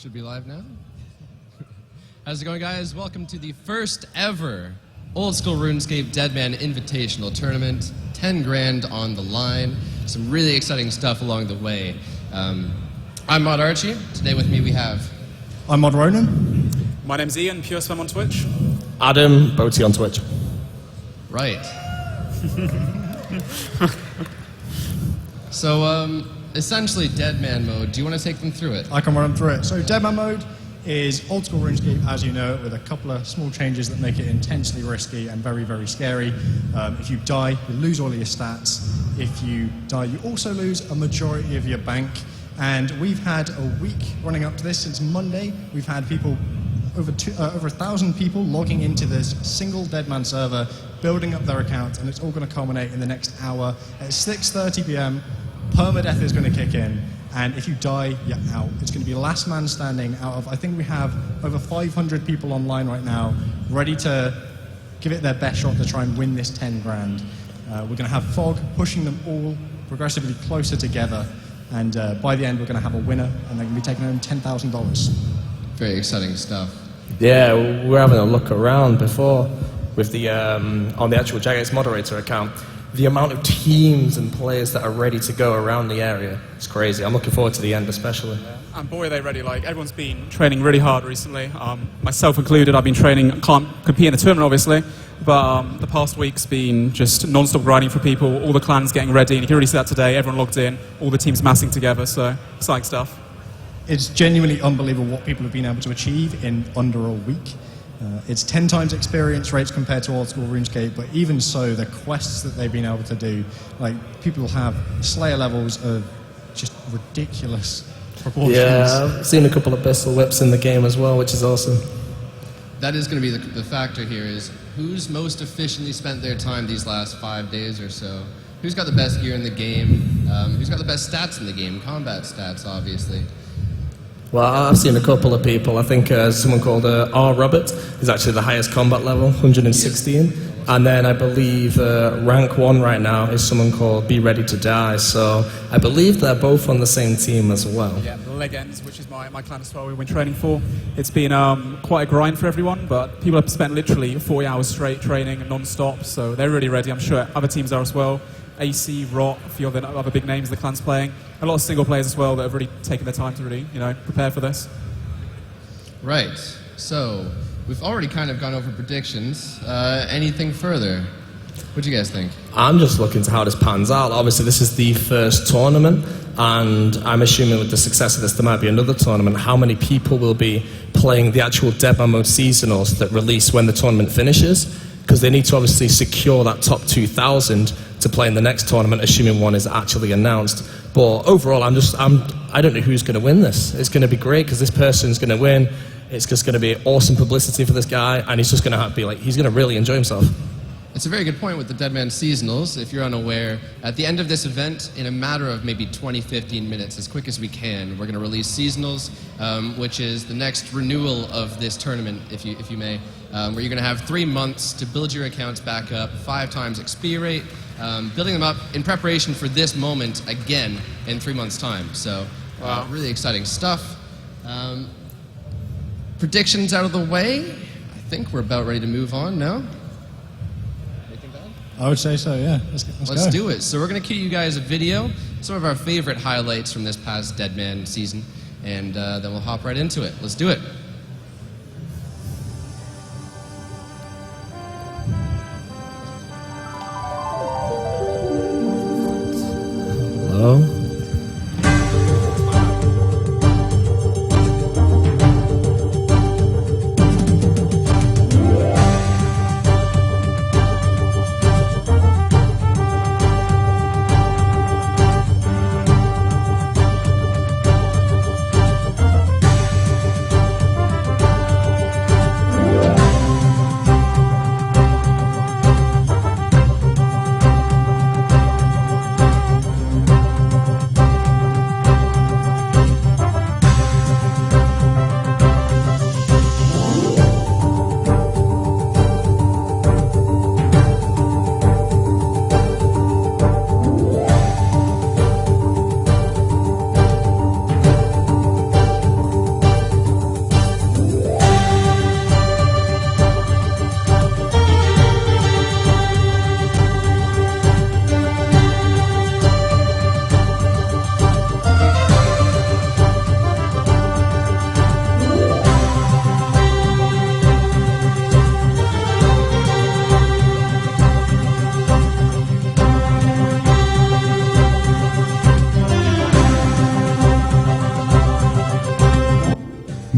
Should be live now. How's it going, guys? Welcome to the first ever Old School RuneScape Deadman Invitational Tournament. 10 grand on the line. Some really exciting stuff along the way. I'm Mod Archie. Today with me we have... I'm Mod Ronan. My name's Ian, Pure Spam on Twitch. Adam, Boaty on Twitch. Right. So, essentially Deadman mode. Do you want to take them through it? I can run them through it. So Deadman mode is old school RuneScape as you know it, with a couple of small changes that make it intensely risky and very, very scary. If you die, you lose all of your stats. If you die, you also lose a majority of your bank. And we've had a week running up to this since Monday. We've had people, over 1,000 people logging into this single Deadman server, building up their accounts, and it's all going to culminate in the next hour. At 6:30 p.m, permadeath is going to kick in, and if you die, you're out. It's going to be last man standing out of, I think we have over 500 people online right now, ready to give it their best shot to try and win this 10 grand. We're going to have Fog pushing them all progressively closer together, and by the end we're going to have a winner, and they're going to be taking home $10,000. Very exciting stuff. Yeah, we're having a look around before with the on the actual Jagex moderator account. The amount of teams and players that are ready to go around the area is crazy. I'm looking forward to the end especially. And boy, are they ready. Like, everyone's been training really hard recently, myself included. I've been training, can't compete in the tournament obviously, but the past week's been just non-stop grinding for people, all the clans getting ready, and you can really see that today, everyone logged in, all the teams massing together, so exciting stuff. It's genuinely unbelievable what people have been able to achieve in under a week. It's 10 times experience rates compared to old school RuneScape, but even so, the quests that they've been able to do, like, people have Slayer levels of just ridiculous proportions. Yeah, I've seen a couple of pistol whips in the game as well, which is awesome. That is going to be the factor here, is who's most efficiently spent their time these last 5 days or so. Who's got the best gear in the game? Who's got the best stats in the game? Combat stats, obviously. Well, I've seen a couple of people. I think someone called R. Robert is actually the highest combat level, 116. And then I believe rank 1 right now is someone called Be Ready to Die. So I believe they're both on the same team as well. Yeah, the Legends, which is my clan as well, we've been training for. It's been quite a grind for everyone, but people have spent literally 40 hours straight training non-stop, so they're really ready. I'm sure other teams are as well. AC, Rot, a few other big names the clan's playing. A lot of single players as well that have really taken their time to really, prepare for this. Right. So, we've already kind of gone over predictions. Anything further? What do you guys think? I'm just looking to how this pans out. Obviously, this is the first tournament, and I'm assuming with the success of this, there might be another tournament. How many people will be playing the actual Deadman mode seasonals that release when the tournament finishes? Because they need to obviously secure that top 2,000 to play in the next tournament, assuming one is actually announced. But overall, I don't know who's going to win this. It's going to be great because this person's going to win. It's just going to be awesome publicity for this guy, and he's just going to be like, he's going to really enjoy himself. It's a very good point with the Deadman seasonals. If you're unaware, at the end of this event, in a matter of maybe 20-15 minutes, as quick as we can, we're going to release seasonals, which is the next renewal of this tournament, if you may, where you're going to have 3 months to build your accounts back up, 5 times XP rate, building them up in preparation for this moment again in 3 months' time. So, really exciting stuff. Predictions out of the way. I think we're about ready to move on now. I would say so, yeah. Let's go. Do it. So we're going to cue you guys a video, some of our favorite highlights from this past Deadman season, and then we'll hop right into it. Let's do it. Hello?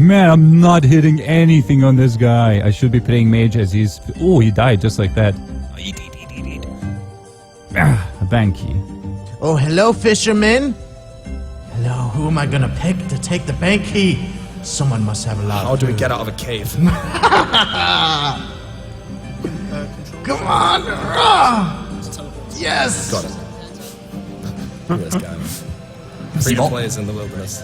Man, I'm not hitting anything on this guy. I should be playing mage as he's... Oh, he died just like that. A bank key. Oh, hello, fisherman. Hello, who am I gonna pick to take the bank key? Someone must have a lot How of do we food. get out of a cave? Come on! Ah! Yes! Got it. Look at this guy. Freedom players in the wilderness.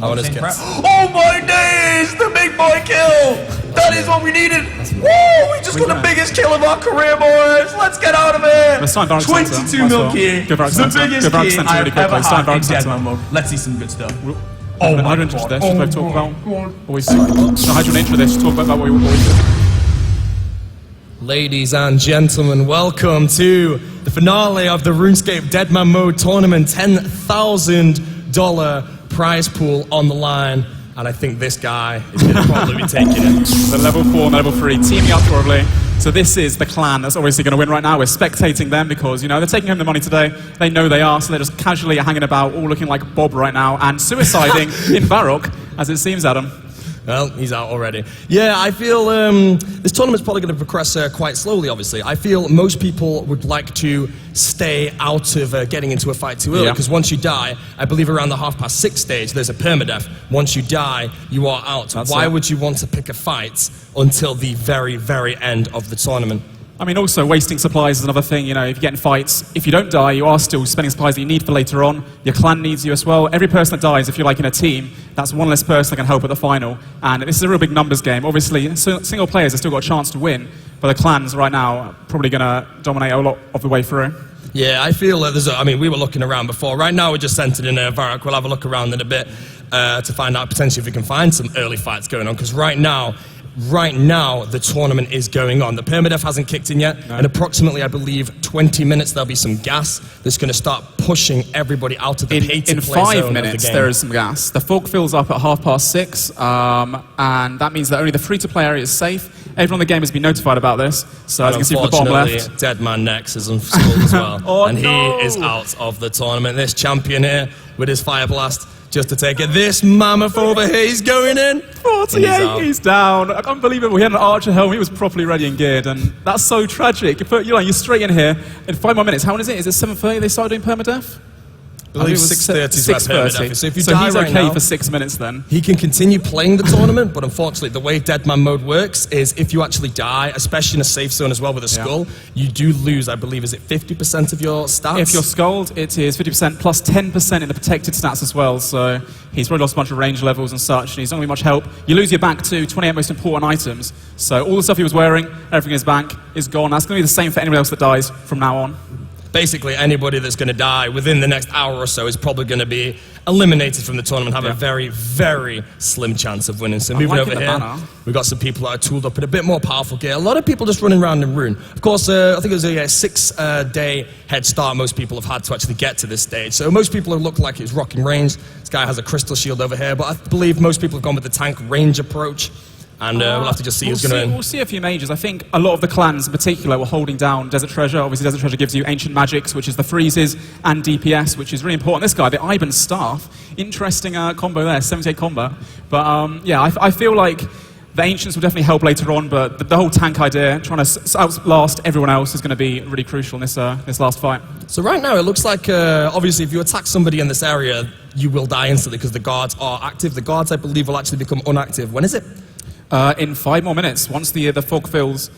I want his kids. Oh my days! The big boy kill! That is what we needed! Woo! We just got the biggest kill of our career, boys! Let's get out of here! Let's sign Varrock Center. 22 Might as mil well. key! Go Varrock The Center. biggest Go Varrock key Center I've really quickly. ever Sign had Varrock in Center. Deadman mode. Let's see some good stuff. Oh, how do you intro this? Just like talk about. Always. No, how do you intro this? Talk about what we always do. Ladies and gentlemen, welcome to the finale of the RuneScape Deadman Mode tournament. $10,000 prize pool on the line. And I think this guy is going to probably be taking it. The level 4 and level 3 teaming up probably. So this is the clan that's obviously going to win right now. We're spectating them because, you know, they're taking home the money today. They know they are, so they're just casually hanging about, all looking like Bob right now, and suiciding in Varrock, as it seems, Adam. Well, he's out already. Yeah, I feel this tournament's probably going to progress quite slowly, obviously. I feel most people would like to stay out of getting into a fight too early, because once you die, I believe around the 6:30 stage, there's a permadeath. Once you die, you are out. Why would you want to pick a fight until the very, very end of the tournament? I mean, also, wasting supplies is another thing. You know, if you get in fights, if you don't die, you are still spending supplies that you need for later on. Your clan needs you as well. Every person that dies, if you're like in a team, that's one less person that can help at the final. And this is a real big numbers game. Obviously, single players have still got a chance to win, but the clans right now are probably going to dominate a lot of the way through. Yeah, I feel we were looking around before. Right now, we're just centered in Varrock. We'll have a look around in a bit to find out potentially if we can find some early fights going on, because right now, the tournament is going on. The permadeath hasn't kicked in yet. In approximately, I believe, 20 minutes, there'll be some gas that's going to start pushing everybody out of the pay-to-play zone In 5 of the minutes, game. there is some gas. The fog fills up at 6:30, and that means that only the free-to-play area is safe. Everyone in the game has been notified about this, so as you can see from the bottom left. Deadman Nex is unschooled as well. And no. he is out of the tournament. This champion here with his fire blast just to take it. This mammoth over here, he's going in. 48, he's down. Unbelievable. He had an archer helm. He was properly ready and geared, and that's so tragic. You're straight in here in 5 more minutes. How is it? Is it 7:30 they started doing permadeath? I believe 6:30 is where permadeath is. So if you die he's right okay now, for 6 minutes then. he can continue playing the tournament, but unfortunately, the way Deadman mode works is if you actually die, especially in a safe zone as well with a skull, you do lose, I believe, is it 50% of your stats? If you're skulled, it is 50% plus 10% in the protected stats as well. So he's probably lost a bunch of range levels and such, and he's not going to be much help. You lose your bank too, 28 most important items. So all the stuff he was wearing, everything in his bank is gone. That's going to be the same for anyone else that dies from now on. Basically, anybody that's going to die within the next hour or so is probably going to be eliminated from the tournament, have a very, very slim chance of winning. So moving over here, we've got some people that are tooled up in a bit more powerful gear. A lot of people just running around in Rune. Of course, I think it was a 6-day head start most people have had to actually get to this stage. So most people have looked like it's rocking range. This guy has a crystal shield over here, but I believe most people have gone with the tank range approach. And we'll have to just see who's going to win. We'll see a few mages. I think a lot of the clans in particular were holding down Desert Treasure. Obviously, Desert Treasure gives you Ancient Magics, which is the freezes, and DPS, which is really important. This guy, the Iban Staff, interesting combo there, 78 combo. But yeah, I feel like the Ancients will definitely help later on, but the whole tank idea, trying to outlast everyone else, is going to be really crucial in this last fight. So right now, it looks like, obviously, if you attack somebody in this area, you will die instantly because the guards are active. The guards, I believe, will actually become unactive. When is it? In 5 more minutes, once the fog fills,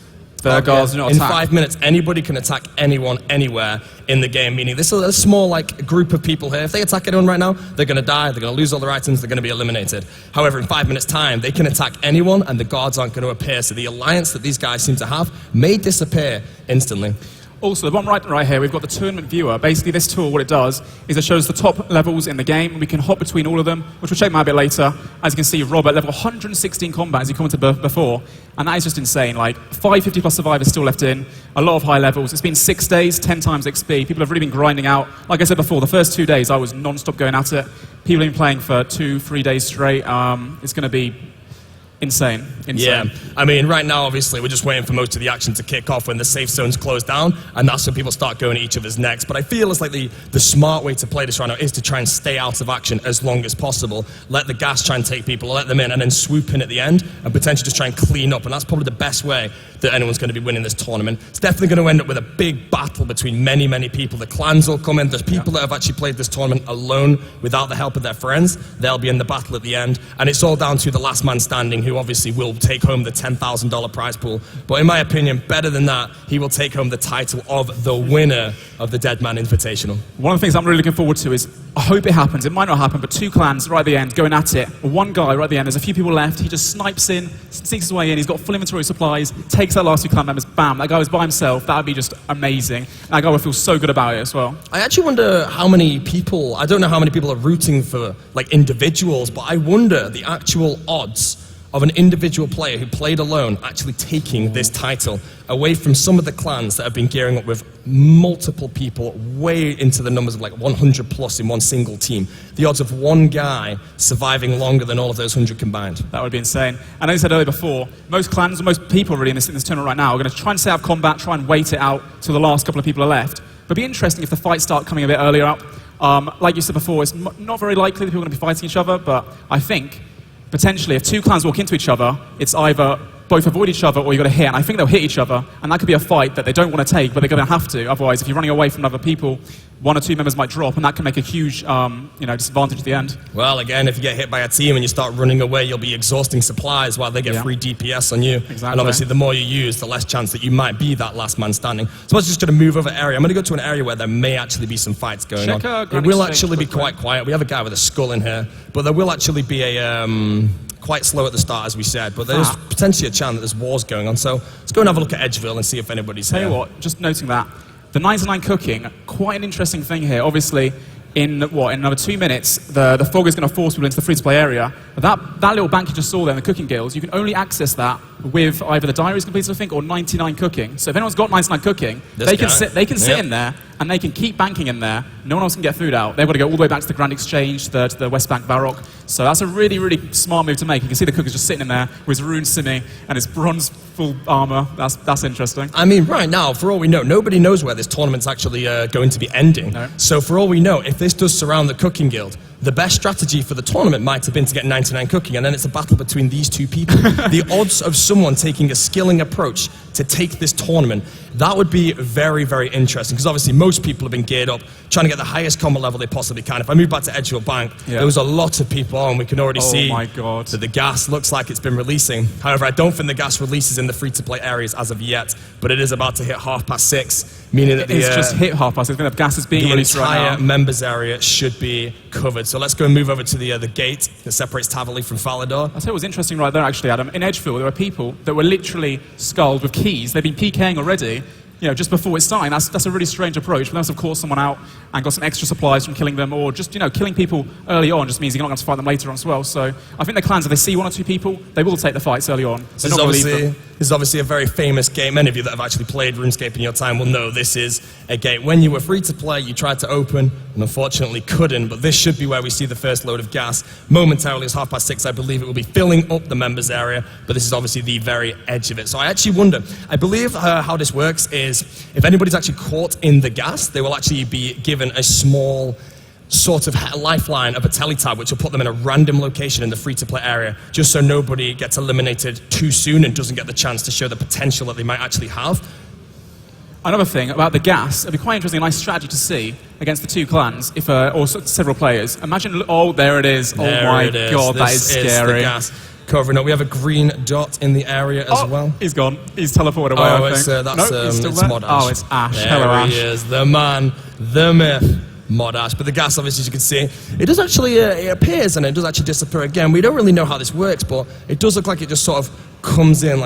the guards do not in attack. 5 minutes, anybody can attack anyone, anywhere in the game, meaning this is a small group of people here. If they attack anyone right now, they're going to die, they're going to lose all their items, they're going to be eliminated. However, in 5 minutes' time, they can attack anyone, and the guards aren't going to appear. So the alliance that these guys seem to have may disappear instantly. Also, the bottom right here, we've got the tournament viewer. Basically, this tool, what it does is it shows the top levels in the game. We can hop between all of them, which we'll check out a bit later. As you can see, Rob at level 116 combat, as you commented before. And that is just insane. 550 plus survivors still left in, a lot of high levels. It's been 6 days, 10 times XP. People have really been grinding out. Like I said before, the first 2 days, I was non-stop going at it. People have been playing for 2-3 days straight. It's going to be insane. Yeah, I mean, right now, obviously, we're just waiting for most of the action to kick off when the safe zones close down, and that's when people start going at each other's necks. But I feel it's like the smart way to play this right now is to try and stay out of action as long as possible. Let the gas try and take people, let them in, and then swoop in at the end, and potentially just try and clean up. And that's probably the best way that anyone's going to be winning this tournament. It's definitely going to end up with a big battle between many, many people. The clans will come in. There's people that have actually played this tournament alone without the help of their friends. They'll be in the battle at the end, and it's all down to the last man standing, who obviously will take home the $10,000 prize pool. But in my opinion, better than that, he will take home the title of the winner of the Deadman Invitational. One of the things I'm really looking forward to is, I hope it happens, it might not happen, but two clans right at the end going at it. One guy right at the end, there's a few people left, he just snipes in, sneaks his way in, he's got full inventory of supplies, takes that last two clan members, bam, that guy was by himself. That would be just amazing. That guy would feel so good about it as well. I actually wonder how many people, I don't know how many people are rooting for like individuals, but I wonder the actual odds of an individual player who played alone actually taking this title away from some of the clans that have been gearing up with multiple people way into the numbers of like 100 plus in one single team. The odds of one guy surviving longer than all of those 100 combined. That would be insane. And as I said earlier before, most clans, most people really in this tournament right now are going to try and stay out of combat, try and wait it out till the last couple of people are left. But it'd be interesting if the fights start coming a bit earlier up. Like you said before, it's not very likely that people are going to be fighting each other, but I think potentially, if two clans walk into each other, it's either both avoid each other or you've got to hit. And I think they'll hit each other, and that could be a fight that they don't want to take, but they're going to have to. Otherwise, if you're running away from other people, one or two members might drop, and that can make a huge disadvantage at the end. Well, again, if you get hit by a team and you start running away, you'll be exhausting supplies while they get free DPS on you. Exactly. And obviously, the more you use, the less chance that you might be that last man standing. So let's just going to move over area. I'm going to go to an area where there may actually be some fights going on. It will actually be quite quiet. We have a guy with a skull in here, but there will actually be a... quite slow at the start, as we said, but there's potentially a chance that there's wars going on. So let's go and have a look at Edgeville and see if anybody's here. Tell you what, just noting that, the 99 cooking, quite an interesting thing here. Obviously, in another 2 minutes, the fog is going to force people into the free-to-play area. But that little bank you just saw there in the cooking guilds, you can only access that with either the diaries completed, I think, or 99 cooking. So if anyone's got 99 cooking, they can sit in there, and they can keep banking in there. No one else can get food out. They've got to go all the way back to the Grand Exchange, to the West Bank Varrock. So that's a really, really smart move to make. You can see the cooker's just sitting in there with his rune simi and his bronze full armor. That's interesting. I mean, right now, for all we know, nobody knows where this tournament's actually going to be ending. No. So for all we know, if this does surround the cooking guild, the best strategy for the tournament might have been to get 99 cooking, and then it's a battle between these two people. The odds of someone taking a skilling approach to take this tournament, that would be very, very interesting, because obviously most people have been geared up trying to get the highest combat level they possibly can. If I move back to Edgeville Bank, there was a lot of people on. We can already see that the gas looks like it's been releasing. However, I don't think the gas releases in the free-to-play areas as of yet, but it is about to hit 6:30, meaning that it's just hit 6:30. The gas is being released right now. The entire members area should be covered. So let's go and move over to the gate that separates Tavali from Falador. I'll tell you what was interesting right there, actually, Adam. In Edgeville, there were people that were literally skulled with keys. They've been PKing already, just before it's starting. That's a really strange approach. But unless, of course, someone out and got some extra supplies from killing them, or just, killing people early on just means you're not going to fight them later on as well. So I think the clans, if they see one or two people, they will take the fights early on. This is obviously a very famous game. Many of you that have actually played RuneScape in your time will know this is a gate. When you were free to play, you tried to open and unfortunately couldn't, but this should be where we see the first load of gas. Momentarily, it's 6:30. I believe it will be filling up the members area, but this is obviously the very edge of it. So I actually wonder, I believe how this works is if anybody's actually caught in the gas, they will actually be given a small sort of lifeline of a teletab, which will put them in a random location in the free-to-play area, just so nobody gets eliminated too soon and doesn't get the chance to show the potential that they might actually have. Another thing about the gas, it'd be quite interesting, a nice strategy to see against the two clans, or several players. Imagine, there it is. There oh my god, that is scary. The gas covering up. We have a green dot in the area as well. He's gone. He's teleported away, I think. It's Mod Ash. Oh, it's Ash. There Hello, Ash. he is, the man, the myth. Mod Ash, but the gas, obviously, as you can see, it does actually, it appears and it does actually disappear again. We don't really know how this works, but it does look like it just sort of comes in,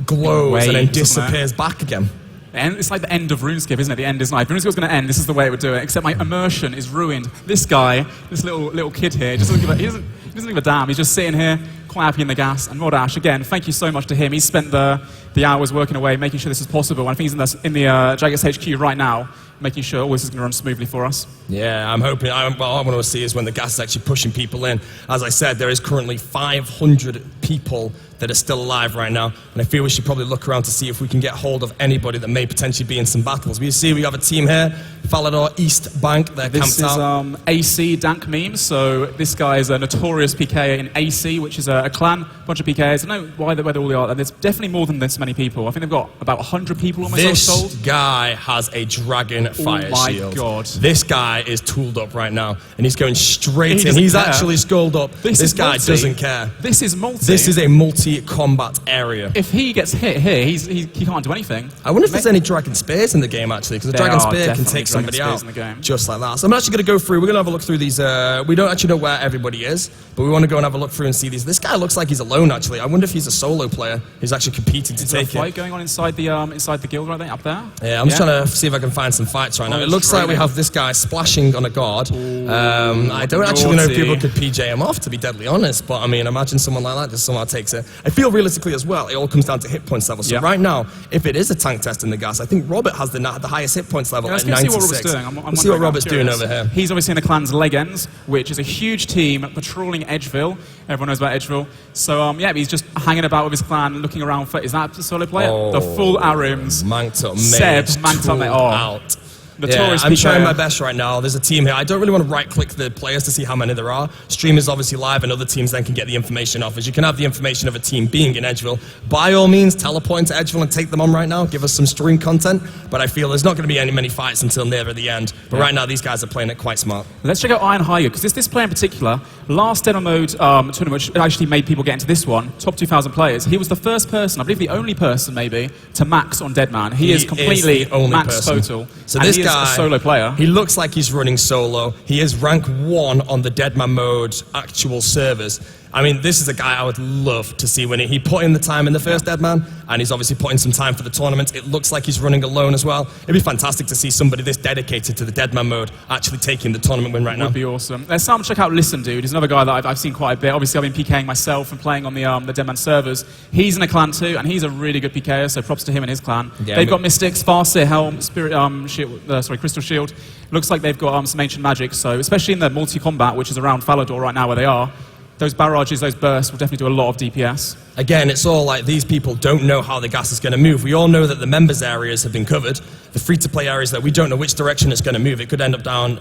glows and then disappears back again. And it's like the end of RuneScape, isn't it? The end is nice. If RuneScape's going to end, this is the way it would do it. Except my immersion is ruined. This guy, this little kid here, he doesn't give a damn. He's just sitting here, quite happy in the gas. And Mod Ash, again, thank you so much to him. He spent the hours working away, making sure this is possible. And I think he's in the Jagex HQ right now. making sure all this is going to run smoothly for us. Yeah, I'm hoping. What I want to see is when the gas is actually pushing people in. As I said, there is currently 500 people that are still alive right now, and I feel we should probably look around to see if we can get hold of anybody that may potentially be in some battles. We see we have a team here, Falador East Bank. They're This camped is out. AC Dank Meme. So this guy is a notorious PK in AC, which is a clan, bunch of PKs. I don't know where they all are. There's definitely more than this many people. I think they've got about 100 people almost This sold. guy has a dragon fire my shield. God. This guy is tooled up right now, and he's going straight He in. doesn't He's care. actually skulled up. This guy multi. doesn't care. This is multi. This is a multi-combat area. If he gets hit here, he can't do anything. I wonder if there's any Dragon Spears in the game, actually, because the There Dragon are Spear can definitely take somebody Dragon out Spears in the game. just like that. So I'm actually going to go through. We're going to have a look through these. We don't actually know where everybody is, but we want to go and have a look through and see these. This guy looks like he's alone, actually. I wonder if he's a solo player who's actually competing to Is there a take fight it. going on inside the guild right there, up there? Yeah, I'm just trying to see if I can find some fights right now. Oh, It looks like we training. have this guy splashing on a guard. I don't actually know if naughty. people could PJ him off, to be deadly honest, but I mean, imagine someone like that just somehow takes it. I feel realistically as well, it all comes down to hit points level. So Yeah. right now, if it is a tank test in the gas, I think Robert has the highest hit points level Let's at go see 96. what Robert's doing. I'm Let's see what wondering, Robert's I'm doing curious. over here. He's obviously in the clan's Leg Ends, which is a huge team patrolling Edgeville. Everyone knows about Edgeville. So, yeah, he's just hanging about with his clan, looking around for... Is that a solo player? The full Arims. Manked up, Seb, mage, manked up, tool oh. out. Notorious I'm PK. trying my best right now. There's a team here. I don't really want to right-click the players to see how many there are. Stream is obviously live, and other teams then can get the information off. As you can have the information of a team being in Edgeville. By all means, teleport to Edgeville and take them on right now. Give us some stream content. But I feel there's not going to be many fights until near the end. But right now, these guys are playing it quite smart. Let's check out Iron Higher, because this player in particular, last Demo Mode tournament, which actually made people get into this one, top 2,000 players, he was the first person, I believe the only person maybe, to max on Deadman. He is completely the only max person. total. So and this he guy, is a solo player. He looks like he's running solo. He is rank 1 on the Deadman Mode actual servers. I mean, this is a guy I would love to see winning. He put in the time in the first Deadman, and he's obviously put in some time for the tournament. It looks like he's running alone as well. It'd be fantastic to see somebody this dedicated to the Deadman Mode actually taking the tournament win right now. Would be awesome. Let's start and check out Listen Dude. He's another guy that I've seen quite a bit. Obviously, I've been PKing myself and playing on the Deadman servers. He's in a clan too, and he's a really good PKer, so props to him and his clan. Yeah, They've got Mystics, Farseer Helm, Spirit, Crystal Shield. Looks like they've got some ancient magic, so especially in the multi-combat, which is around Falador right now where they are, those barrages, those bursts will definitely do a lot of DPS. Again, it's all like these people don't know how the gas is going to move. We all know that the members areas have been covered. The free-to-play areas that we don't know which direction it's going to move. It could end up down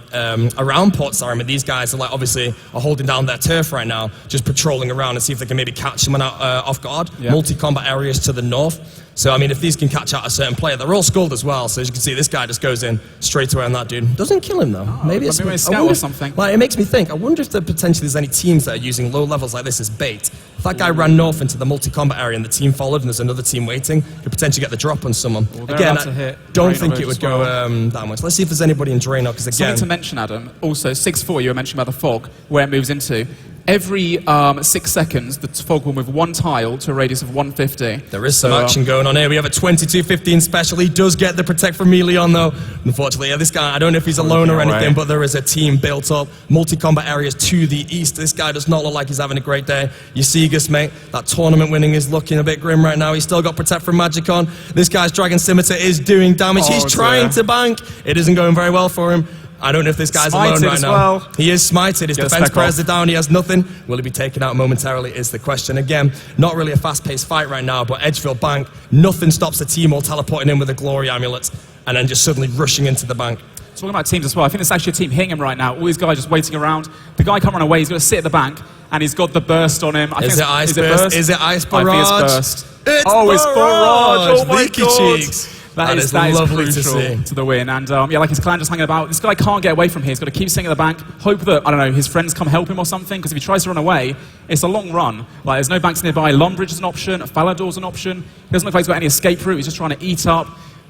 around Port Sarim, but these guys are like obviously are holding down their turf right now, just patrolling around and see if they can maybe catch someone out, off guard. Yeah. Multi-combat areas to the north. So, I mean, if these can catch out a certain player, they're all skulled as well. So, as you can see, this guy just goes in straight away on that dude. Doesn't kill him, though. Maybe it's maybe a I scout wonder or if- something. Like, it makes me think, I wonder if there potentially there's any teams that are using low levels like this as bait. If that guy ran north into the multi-combat area and the team followed and there's another team waiting, could potentially get the drop on someone. they're Again, about to hit I don't Draenor think it as would go well. that much. Let's see if there's anybody in Draenor, because again... Something to mention, Adam, also 6-4, you were mentioning about the fog, where it moves into. Every 6 seconds, the fog will move one tile to a radius of 150. There is some So, action going on here. We have a 22-15 special. He does get the Protect from Melee on, though. Unfortunately, yeah, this guy, I don't know if he's alone or away. anything, but there is a team built up. Multi-combat areas to the east. This guy does not look like he's having a great day. Eusebius, mate, that tournament winning is looking a bit grim right now. He's still got Protect from Magic on. This guy's Dragon Scimitar is doing damage. Oh, He's trying dear. to bank. It isn't going very well for him. I don't know if this guy's alone Smited right as now. well. He is smited. His Gets defense back prayers off. are down. He has nothing. Will he be taken out momentarily is the question. Again, not really a fast-paced fight right now, but Edgeville Bank, nothing stops the team all teleporting in with the glory amulets and then just suddenly rushing into the bank. Talking about teams as well, I think there's actually a team hitting him right now. All these guys just waiting around. The guy can't run away. He's got to sit at the bank, and he's got the burst on him. Is it Ice Burst? Is it Ice I think Barrage? it's burst. It's It's barrage! Oh my Leaky god! cheeks. That is lovely to crucial see. to the win. And yeah, like his clan just hanging about. This guy can't get away from here. He's got to keep sitting at the bank. Hope that, I don't know, his friends come help him or something. Because if he tries to run away, it's a long run. Like, there's no banks nearby. Lumbridge is an option. Falador's an option. He doesn't look like he's got any escape route. He's just trying to eat up.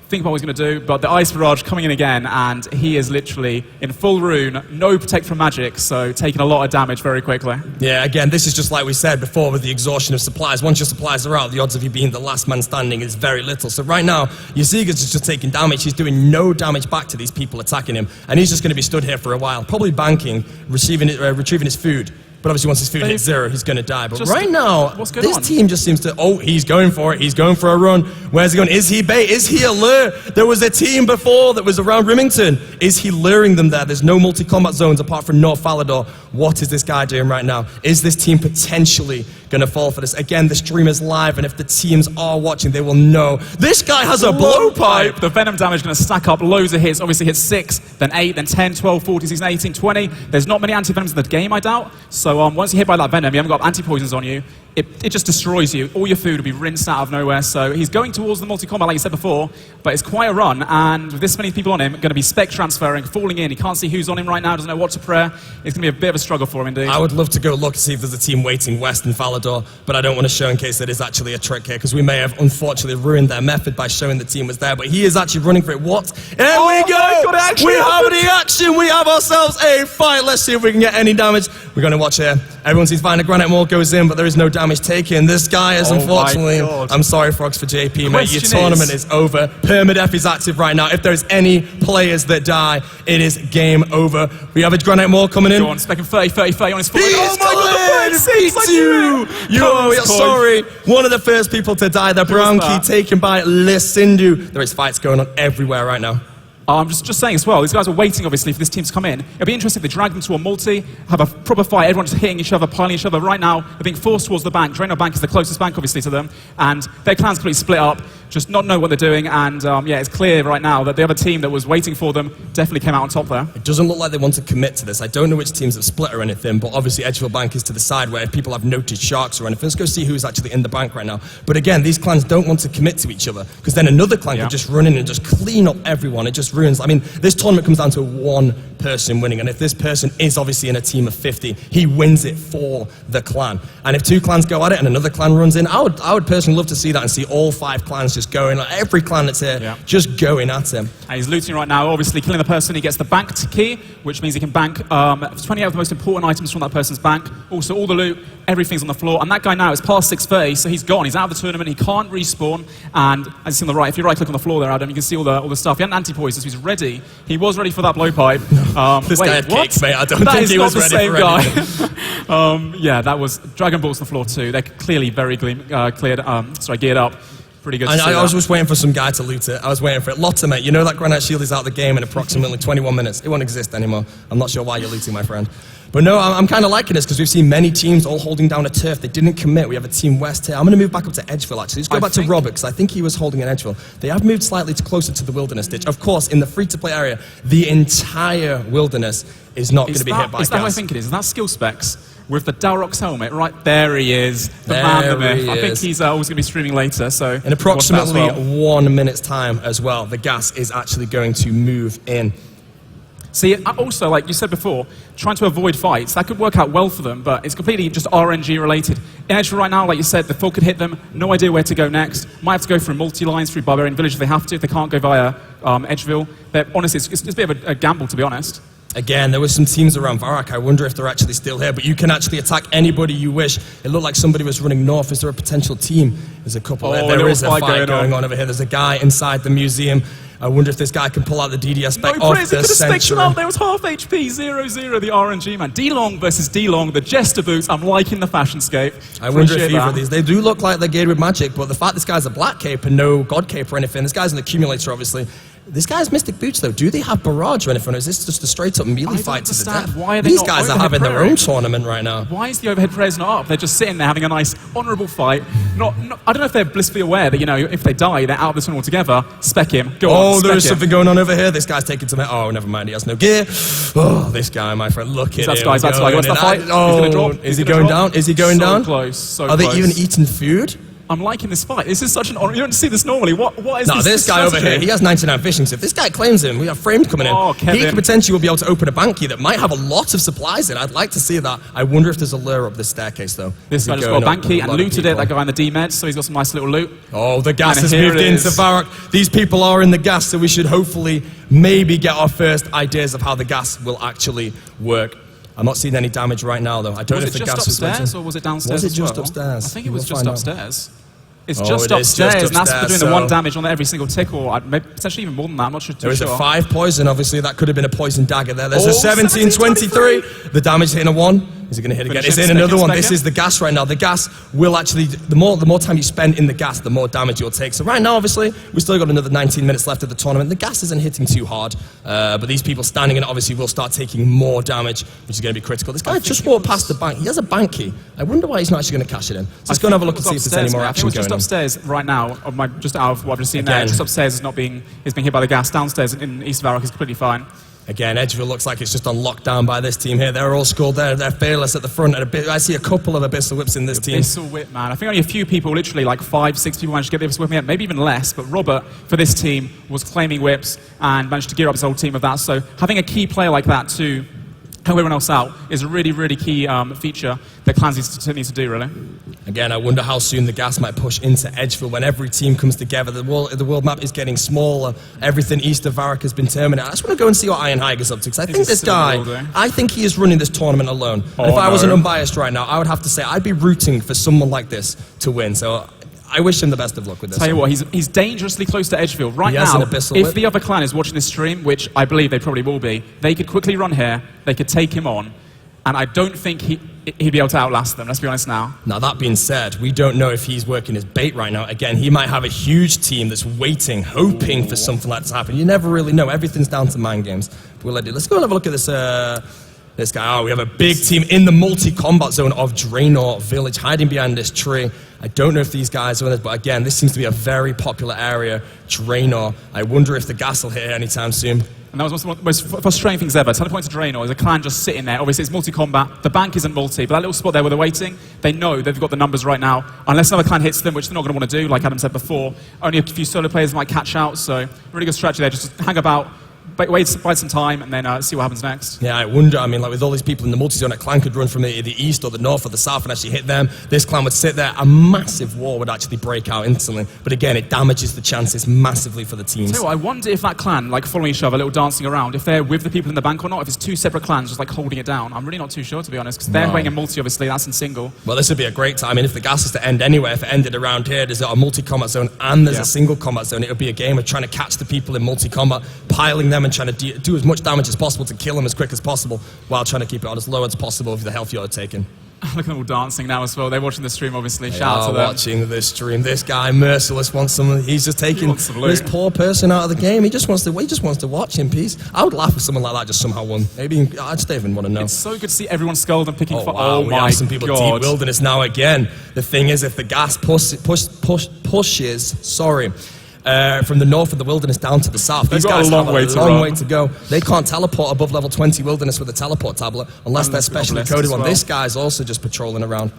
Think about what he's going to do. But the Ice Barrage coming in again. And he is literally in full rune. No Protect from Magic. So taking a lot of damage very quickly. Yeah, again, this is just like we said before with the exhaustion of supplies. Once your supplies are out, the odds of you being the last man standing is very little. So right now, Eusebius is just taking damage. He's doing no damage back to these people attacking him. And he's just going to be stood here for a while, probably banking, retrieving his food. But obviously, once his food hits 0, he's going to die. But Just- right now, what's going this on? team just seems to, he's going for it. He's going for a run. Where's he going? Is he bait? Is he a lure? There was a team before that was around Remington. Is he luring them there? There's no multi-combat zones apart from North Falador. What is this guy doing right now? Is this team potentially going to fall for this? Again, the stream is live, and if the teams are watching, they will know. This guy has a blowpipe. The Venom damage going to stack up loads of hits. Obviously hits 6, then 8, then 10, 12, 14, 16, 18, 20. There's not many anti-venoms in the game, I doubt. So once you're hit by that Venom, you haven't got anti-poisons on you. It just destroys you. All your food will be rinsed out of nowhere. So he's going towards the multi-combat, like you said before, but it's quite a run. And with this many people on him, going to be spec transferring, falling in. He can't see who's on him right now, doesn't know what to prayer. It's going to be a bit of a struggle for him indeed. I would love to go look and see if there's a team waiting west in Falador, but I don't want to show in case it is actually a trick here, because we may have unfortunately ruined their method by showing the team was there. But he is actually running for it. What? There we go! my God, it actually We have happened. the action! We have ourselves a fight. Let's see if we can get any damage. We're going to watch here. Everyone sees fine. A Granite Maul goes in, but there is no damage taken. This guy is Oh my unfortunately. God. I'm sorry, Frogs, for JP, mate. Your question tournament is- is over. Permadeath is active right now. If there's any players that die, it is game over. We have a Granite Maul coming in. Go on, specking 30, 30, 30 on his foot. He Oh is my God, the cleared! fight seems like V2! Comes, Yo, sorry. One of the first people to die. The brown key that? taken by Lisindu. There is fights going on everywhere right now. I'm just saying as well, these guys are waiting, obviously, for this team to come in. It'll be interesting if they drag them to a multi, have a proper fight, everyone's hitting each other, piling each other. Right now, they're being forced towards the bank. Draenor Bank is the closest bank, obviously, to them, and their clans completely split up, just not know what they're doing, and yeah, it's clear right now that the other team that was waiting for them definitely came out on top there. It doesn't look like they want to commit to this. I don't know which teams have split or anything, but obviously Edgeville Bank is to the side where if people have noted sharks or anything, let's go see who's actually in the bank right now. But again, these clans don't want to commit to each other, because then another clan Yeah. could just run in and just clean up everyone. It just ruins. I mean, this tournament comes down to one person winning, and if this person is obviously in a team of 50, he wins it for the clan. And if 2 clans go at it and another clan runs in, I would personally love to see that and see all 5 clans just going, like every clan that's here, Yeah. just going at him. And he's looting right now, obviously killing the person. He gets the banked key, which means he can bank 28 of the most important items from that person's bank. Also, all the loot, everything's on the floor. And that guy now is past 6:30, so he's gone. He's out of the tournament. He can't respawn. And as you see on the right, if you right-click on the floor there, Adam, you can see all the stuff. He had an anti-poison, so he's ready. He was ready for that blowpipe. This wait, guy had what? cakes, mate. I don't That think is he not was the ready same for guy. anything. Yeah, that was Dragon Balls on the floor too. They're clearly very geared up. Pretty good. to And see I was that. just waiting for some guy to loot it. I was waiting for it. Lotta, mate, you know that Granite Shield is out of the game in approximately 21 minutes. It won't exist anymore. I'm not sure why you're looting, my friend. But no, I'm kind of liking this because we've seen many teams all holding down a turf. They didn't commit. We have a team west here. I'm going to move back up to Edgeville, actually. Let's go back to Robert because I think he was holding an Edgeville. They have moved slightly closer to the Wilderness Ditch. Of course, in the free-to-play area, the entire Wilderness is not going to be hit by Is that what I gas. think it is? Is that skill specs with the Dalrox helmet? Right there he is, the man, the There myth. he I think is. he's always going to be streaming later. So In approximately watch that as well. 1 minute's time as well, the gas is actually going to move in. See, also, like you said before, trying to avoid fights, that could work out well for them, but it's completely just RNG related. In Edgeville right now, like you said, the Thor could hit them, no idea where to go next. Might have to go through multi-lines, through Barbarian Village if they have to, if they can't go via Edgeville. Honestly, it's a bit of a gamble, to be honest. Again, there were some teams around Varak. I wonder if they're actually still here, but you can actually attack anybody you wish. It looked like somebody was running north. Is there a potential team? There's a couple there. Oh, a There little is a fight fight going going on over here. There's a guy inside the museum. I wonder if this guy can pull out the DDS spec No off praise, he the could have spec'd him century. out. There was half HP, 0-0, the RNG man. D-Long versus D-Long, the Jester Boots. I'm liking the fashionscape. I wonder if Appreciate either of that. these, they do look like they're geared with magic, but the fact this guy's a black cape and no god cape or anything, this guy's an accumulator, obviously. This guy's Mystic Boots, though. Do they have barrage or anything, or is this just a straight-up melee I don't fight to the understand. death? Why are they These not guys are overhead having their prairie? own tournament right now. Why is the overhead prayers not up? They're just sitting there having a nice, honourable fight. I don't know if they're blissfully aware that, you know, if they die, they're out of this one altogether. Spec him. Go on, Oh, there spec is him. something going on over here. This guy's taking to me. Oh, never mind. He has no gear. Oh, this guy, my friend. Look at him. That's guys, that's like, what's going that fight? in. Oh, He's gonna drop. is he He's gonna going drop. down? Is he going so down? Close, so Are close. they even eating food? I'm liking this fight. This is such an honor. You don't see this normally. What is No, this guy over strategy? here, he has 99 fishing. So if this guy claims him, we have Framed coming in. Oh, He Kevin. could potentially will be able to open a bank key that might have a lot of supplies in. I'd like to see that. I wonder if there's a lure up this staircase, though. This guy Is he just going got a up bank with key a and lot of looted it, people? that guy in the D-Med, so he's got some nice little loot. Oh, the gas And has here moved it into is. Varrock. These people are in the gas, so we should hopefully maybe get our first ideas of how the gas will actually work. I'm not seeing any damage right now, though. I don't Was know it if the just gas is upstairs working. or was it downstairs? Was it as just well? upstairs? I think it We'll was just find out. upstairs. It's Oh, just it is just upstairs, and that's for upstairs, doing the one so- damage on every single tick, or maybe potentially even more than that. I'm not sure. There is sure. a 5 poison, obviously. That could have been a poison dagger there. There's Oh, a 17-23. The damage hitting a 1. Is it going to hit again? Finish Is him, it spec another him, one? spec This him. is the gas right now. The gas will actually, the more time you spend in the gas, the more damage you'll take. So right now, obviously, we've still got another 19 minutes left of the tournament. The gas isn't hitting too hard, but these people standing in it obviously will start taking more damage, which is going to be critical. This guy just walked past the bank. He has a bank key. I wonder why he's not actually going to cash it in. So let's go and have a look and see if there's any more action Just going on. upstairs right now, just out of what I've just seen there, Again. just upstairs is being hit by the gas. Downstairs in East Varrock is completely fine. Again, Edgeville looks like it's just on lockdown by this team here. They're all scored there. They're fearless at the front. And I see a couple of Abyssal Whips in this team. Abyssal Whip, man. I think only a few people, literally like 5-6 people managed to get the Abyssal Whip yet, maybe even less. But Robert, for this team, was claiming whips and managed to gear up his whole team of that. So having a key player like that to help everyone else out is a really, really key feature that Clans needs to do, really. Again, I wonder how soon the gas might push into Edgeville when every team comes together. The world map is getting smaller. Everything east of Varrock has been terminated. I just want to go and see what Iron Higer's up to, because I think this guy, I think he is running this tournament alone. And if I was an unbiased right now, I would have to say I'd be rooting for someone like this to win. So I wish him the best of luck with this. Tell you what, he's dangerously close to Edgeville. Right He has now, an Abyssal if Whip. the other clan is watching this stream, which I believe they probably will be, they could quickly run here, they could take him on, and I don't think he'd be able to outlast them, let's be honest now. Now, that being said, we don't know if he's working his bait right now. Again, he might have a huge team that's waiting, hoping for something like this to happen. You never really know. Everything's down to mind games. But we'll let it. Let's go and have a look at this guy. Oh, we have a big team in the multi-combat zone of Draenor Village, hiding behind this tree. I don't know if these guys are in this, but again, this seems to be a very popular area, Draenor. I wonder if the gas will hit it anytime soon. And that was one of the most frustrating things ever. Teleport to Draenor is a clan just sitting there. Obviously, it's multi-combat. The bank isn't multi, but that little spot there where they're waiting, they know they've got the numbers right now. Unless another clan hits them, which they're not going to want to do, like Adam said before. Only a few solo players might catch out, so really good strategy there. Just hang about, wait some time, and then see what happens next. Yeah, I wonder, I mean, like with all these people in the multi-zone, a clan could run from the east or the north or the south and actually hit them. This clan would sit there, a massive war would actually break out instantly. But again, it damages the chances massively for the teams. Tell you what, I wonder if that clan, like following each other, little dancing around, if they're with the people in the bank or not, if it's two separate clans just like holding it down. I'm really not too sure, to be honest, because they're playing in multi, obviously, that's in single. Well, this would be a great time. I mean, if the gas is to end anywhere, if it ended around here, there's a multi-combat zone and there's a single combat zone, it would be a game of trying to catch the people in multi-combat, piling them and trying to do as much damage as possible to kill them as quick as possible while trying to keep it on as low as possible with the health you're taking. Look at them all dancing now as well. They're watching the stream, obviously. Shout out to them. Watching this stream. This guy, Merciless, wants someone. He's just taking wants some loot. this poor person out of the game. He just wants to watch in peace. I would laugh if someone like that just somehow won. Maybe I just don't even want to know. It's so good to see everyone skulled and picking for. Wow, Oh we my have some people god! deep wilderness now again. The thing is, if the gas pushes, from the north of the wilderness down to the south, these got a guys long have way a to long run. way to go. They can't teleport above level 20 wilderness with a teleport tablet unless they're Unless we've got specially blessed coded as one. well. This guy's also just patrolling around.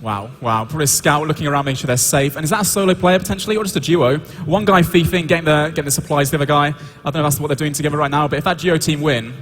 Wow. Probably a scout looking around, making sure they're safe. And is that a solo player potentially, or just a duo? One guy thiefing, getting the supplies. The other guy, I don't know if that's what they're doing together right now. But if that duo team win,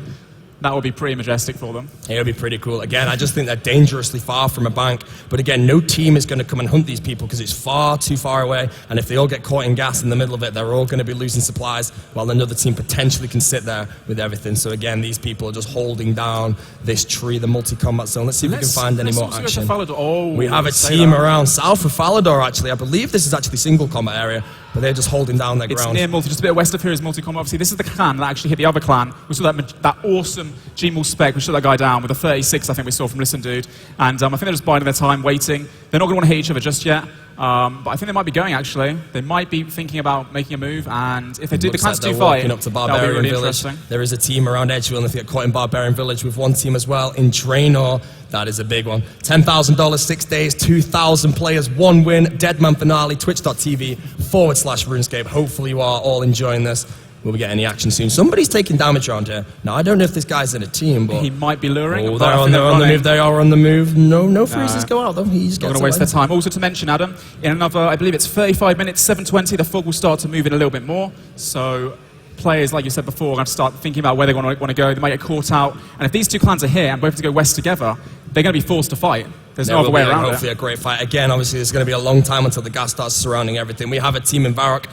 that would be pretty majestic for them. It would be pretty cool. Again, I just think they're dangerously far from a bank. But again, no team is going to come and hunt these people because it's far too far away. And if they all get caught in gas in the middle of it, they're all going to be losing supplies while another team potentially can sit there with everything. So again, these people are just holding down this tree, the multi-combat zone. Let's see if we can find any more also go to action. Falador. Oh, We have a say team that. around south of Falador, actually. I believe this is actually single combat area, but they're just holding down their It's ground. near multi, just a bit west of here is multi-combat. Obviously, this is the clan that actually hit the other clan. We saw that awesome Gmaul spec. We shot that guy down with a 36, I think we saw from Listen Dude. And I think they're just biding their time, waiting. They're not going to want to hit each other just yet. But I think they might be going, actually. They might be thinking about making a move. And if they do, the Looks clans like do they're fight, walking up to that'll be Barbarian really Village. interesting. There is a team around Edgeville, and if they get caught in Barbarian Village with one team as well in Draenor, that is a big one. $10,000, 6 days, 2,000 players, one win, Deadman Finale, twitch.tv/RuneScape. Hopefully you are all enjoying this. Will we get any action soon? Somebody's taking damage around here. Now, I don't know if this guy's in a team, but... He might be luring. Oh, but they're I think on the running. move. They are on the move. No freezes go out, though. He's Not going to waste their time. Also to mention, Adam, in another, I believe it's 35 minutes, 7:20, the fog will start to move in a little bit more. So players, like you said before, are going to start thinking about where they want to go. They might get caught out. And if these two clans are here and both have to go west together, they're going to be forced to fight. There's no other way around Hopefully it. a great fight. Again, obviously, it's going to be a long time until the gas starts surrounding everything. We have a team in Varrock.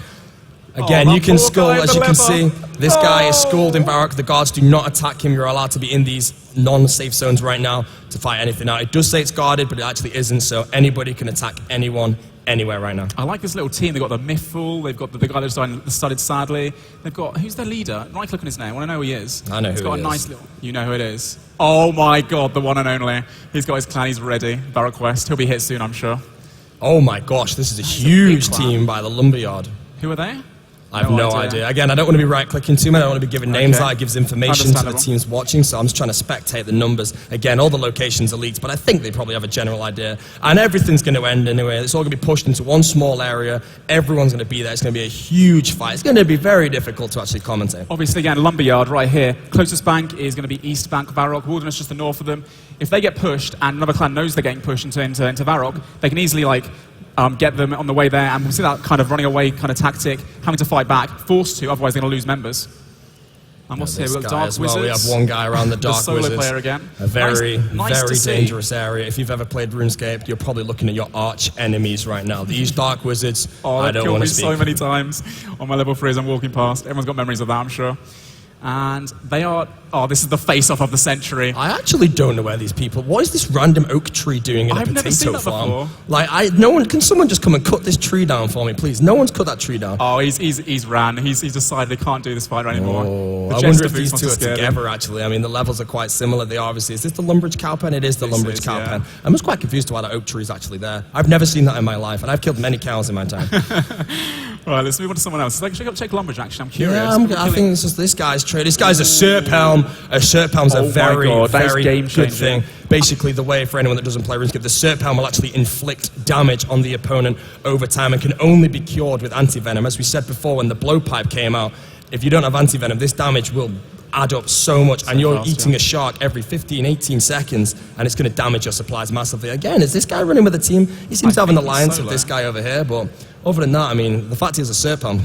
Again, that you can poor skull, guy in as the you can leather. see. This guy is skulled in Varrock. The guards do not attack him. You're allowed to be in these non-safe zones right now to fight anything out. It does say it's guarded, but it actually isn't, so anybody can attack anyone anywhere right now. I like this little team. They've got the Mythful, they've got the guy that's studied sadly. They've got, who's their leader? Right click on his name, I want to know who he is. I know He's who got he a is. nice little, you know who it is. Oh my god, the one and only. He's got his clan, he's ready. Baroque West, he'll be hit soon, I'm sure. Oh my gosh, this is a huge clan. team by the Lumberyard. Who are they? I have no idea. Again, I don't want to be right-clicking too much. I don't want to be giving names out. It gives information to the Understandable. teams watching, so I'm just trying to spectate the numbers. Again, all the locations are leaked, but I think they probably have a general idea. And everything's going to end anyway. It's all going to be pushed into one small area. Everyone's going to be there. It's going to be a huge fight. It's going to be very difficult to actually commentate. Obviously, again, Lumberyard right here. Closest bank is going to be East Bank Varrock. Wilderness just the north of them. If they get pushed and another clan knows they're getting pushed into Varrock, they can easily get them on the way there, and we'll see that kind of running away kind of tactic, having to fight back, forced to, otherwise they're going to lose members. And what's here? This We've got guy Dark as well. Wizards. We have one guy around the The Dark solo Wizards. player again. A very, Nice to very see. dangerous area. If you've ever played RuneScape, you're probably looking at your arch enemies right now. These Dark Wizards, Oh, I they've don't killed want me to speak. so many times on my level 3 as I'm walking past. Everyone's got memories of that, I'm sure. And they are... Oh, this is the face-off of the century. I actually don't know where these people. What is this random oak tree doing in a I've never seen potato that farm? before. Like, no one. Can someone just come and cut this tree down for me, please? No one's cut that tree down. Oh, he's ran. He's decided they can't do this fight anymore. Oh, The I Jester wonder if boots these must two have are scared him. together, actually. I mean, the levels are quite similar. They are obviously. Is this the Lumbridge Cowpen? It is the This Lumbridge is, Cowpen. yeah. I was quite confused to why that oak tree is actually there. I've never seen that in my life, and I've killed many cows in my time. Right, let's move on to someone else. Check Lumberjack, actually. I'm curious. Yeah, I think it's just this guy's trade. This guy's a Serp Helm. A Serp Helm's Oh a my very, God, that is very game-changing. good thing. Basically, the way for anyone that doesn't play RuneScape, the Serp Helm will actually inflict damage on the opponent over time and can only be cured with anti-venom. As we said before, when the blowpipe came out, if you don't have anti-venom, this damage will add up so much, and you're fast, eating yeah. a shark every 15, 18 seconds, and it's going to damage your supplies massively. Again, is this guy running with a team? He seems to have an think he's alliance with solo. this guy over here, but other than that, I mean, the fact he has a Serp Helm,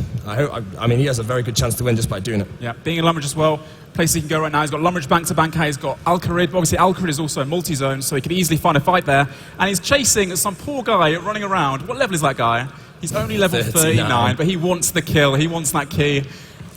I mean, he has a very good chance to win just by doing it. Yeah, being in Lumbridge as well, places he can go right now. He's got Lumbridge bank to bank. He's got Alcarid. Obviously, Alcarid is also a multi-zone, so he could easily find a fight there. And he's chasing some poor guy running around. What level is that guy? He's only level 39, but he wants the kill. He wants that key.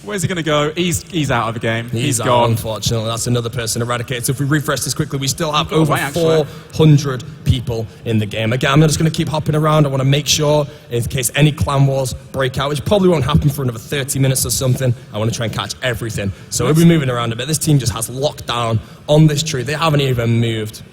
Where's he going to go? He's out of the game. He's out, gone. unfortunately. That's another person eradicated. So if we refresh this quickly, we still have got over away, actually. 400 people in the game. Again, I'm just going to keep hopping around. I want to make sure, in case any clan wars break out, which probably won't happen for another 30 minutes or something, I want to try and catch everything. So we'll be moving around a bit. This team just has locked down on this tree. They haven't even moved.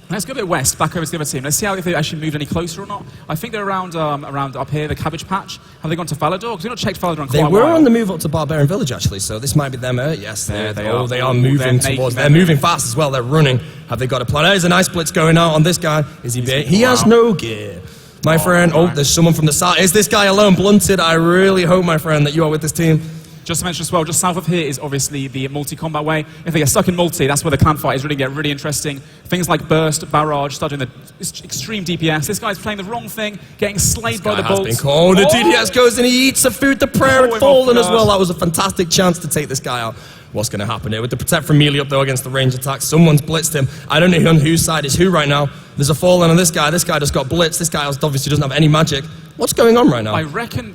Let's go a bit west, back over to the other team. Let's see if they actually moved any closer or not. I think they're around up here, the Cabbage Patch. Have they gone to Falador? Because we've not checked Falador in quite They a were while. on the move up to Barbarian Village, actually, so this might be them. Yes, There they they are. are. They are Oh, moving they're towards. making They're moving fast as well. They're running. Have they got a plan? There's a nice blitz going out on this guy. Is he bait? He has no gear. My friend, my. there's someone from the south. Is this guy alone? Blunted. I really hope, my friend, that you are with this team. Just to mention as well, just south of here is obviously the multi-combat way. If they get stuck in multi, that's where the clan fight is really get really interesting. Things like Burst, Barrage, start doing the extreme DPS. This guy's playing the wrong thing, getting slayed by Guy the has bolts. been called. The DDS goes and he eats the food. The prayer Pull had him fallen off as well. guard. That was a fantastic chance to take this guy out. What's going to happen here? With the Protect from Melee up though against the range attack, someone's blitzed him. I don't know on whose side is who right now. There's a fallen on this guy. This guy just got blitzed. This guy obviously doesn't have any magic. What's going on right now? I reckon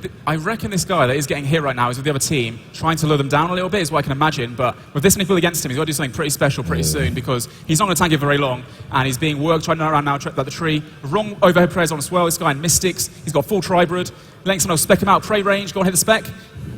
this guy that is getting hit right now is with the other team, trying to lure them down a little bit, is what I can imagine. But with this many people against him, he's got to do something pretty special pretty soon, because he's not going to tank it very long, and he's being worked right now around now at the tree. Wrong overhead prayers on as well. This guy in Mystics, he's got full Tribrid. Letting someone else spec him out, prey range, go and hit the spec.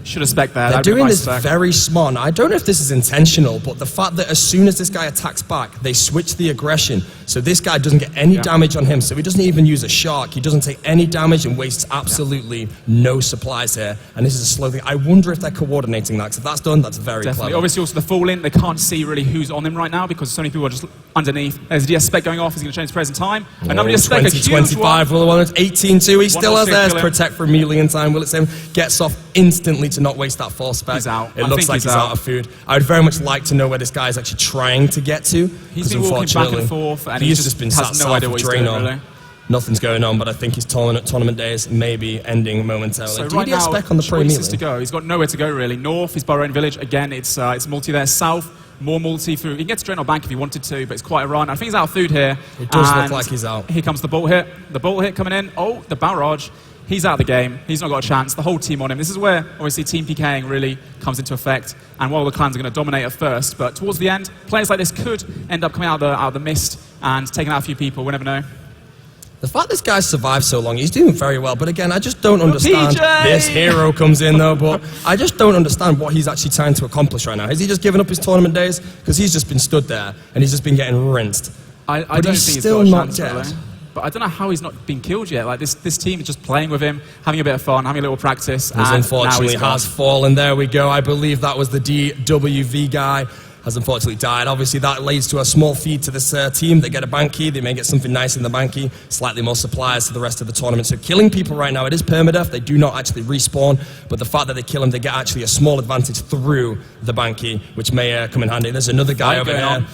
Should have spec there. They're That'd be a doing nice this spec. very smart. Now, I don't know if this is intentional, but the fact that as soon as this guy attacks back, they switch the aggression. So this guy doesn't get any damage on him. So he doesn't even use a shark. He doesn't take any damage and wastes absolutely no supplies here. And this is a slow thing. I wonder if they're coordinating that. Because if that's done, that's very Definitely. clever. Obviously, also the fall in, they can't see really who's on him right now because so many people are just underneath. There's a DS spec going off. He's going to change prayers in time. Another DS spec, a huge 25 one. will the one. 18-2. He still more has theirs. kill him. Protect for melee in time. Will it save him? Gets off instantly to not waste that force spec. He's out. It I looks think like he's he's out. out of food. I would very much like to know where this guy is actually trying to get to. He's 'cause been walking back and unfortunately, forth, and he's he just been has sat no south idea of what he's doing, Draenor. really. Nothing's going on, but I think his tournament days may be ending momentarily. So Do right you now, spec on the pro choices to melee? go. He's got nowhere to go really. North is Burrowing Village. Again, it's multi there. South, more multi through. He can get to Draenor Bank if he wanted to, but it's quite a run. I think he's out of food here. It does look And like he's out. Here comes the bolt hit. The bolt hit coming in. Oh, the barrage. He's out of the game. He's not got a chance. The whole team on him. This is where, obviously, team PKing really comes into effect. And while the clans are going to dominate at first, but towards the end, players like this could end up coming out of the mist and taking out a few people. We never know. The fact this guy survived so long, he's doing very well. But again, I just don't understand. PJ! This hero comes in though, but I just don't understand what he's actually trying to accomplish right now. Has he just given up his tournament days? Because he's just been stood there and he's just been getting rinsed. I But don't he's think he's still got a not chance, dead. really. But I don't know how he's not been killed yet. Like this team is just playing with him, having a bit of fun, having a little practice. He's and unfortunately now he's gone. has fallen. There we go. I believe that was the DWV guy. Has unfortunately died. Obviously, that leads to a small feed to this team. They get a bank key. They may get something nice in the bank key. Slightly more supplies to the rest of the tournament. So killing people right now, it is permadeath. They do not actually respawn. But the fact that they kill them, they get actually a small advantage through the bank key, which may come in handy. There's another guy Fight over going here. on.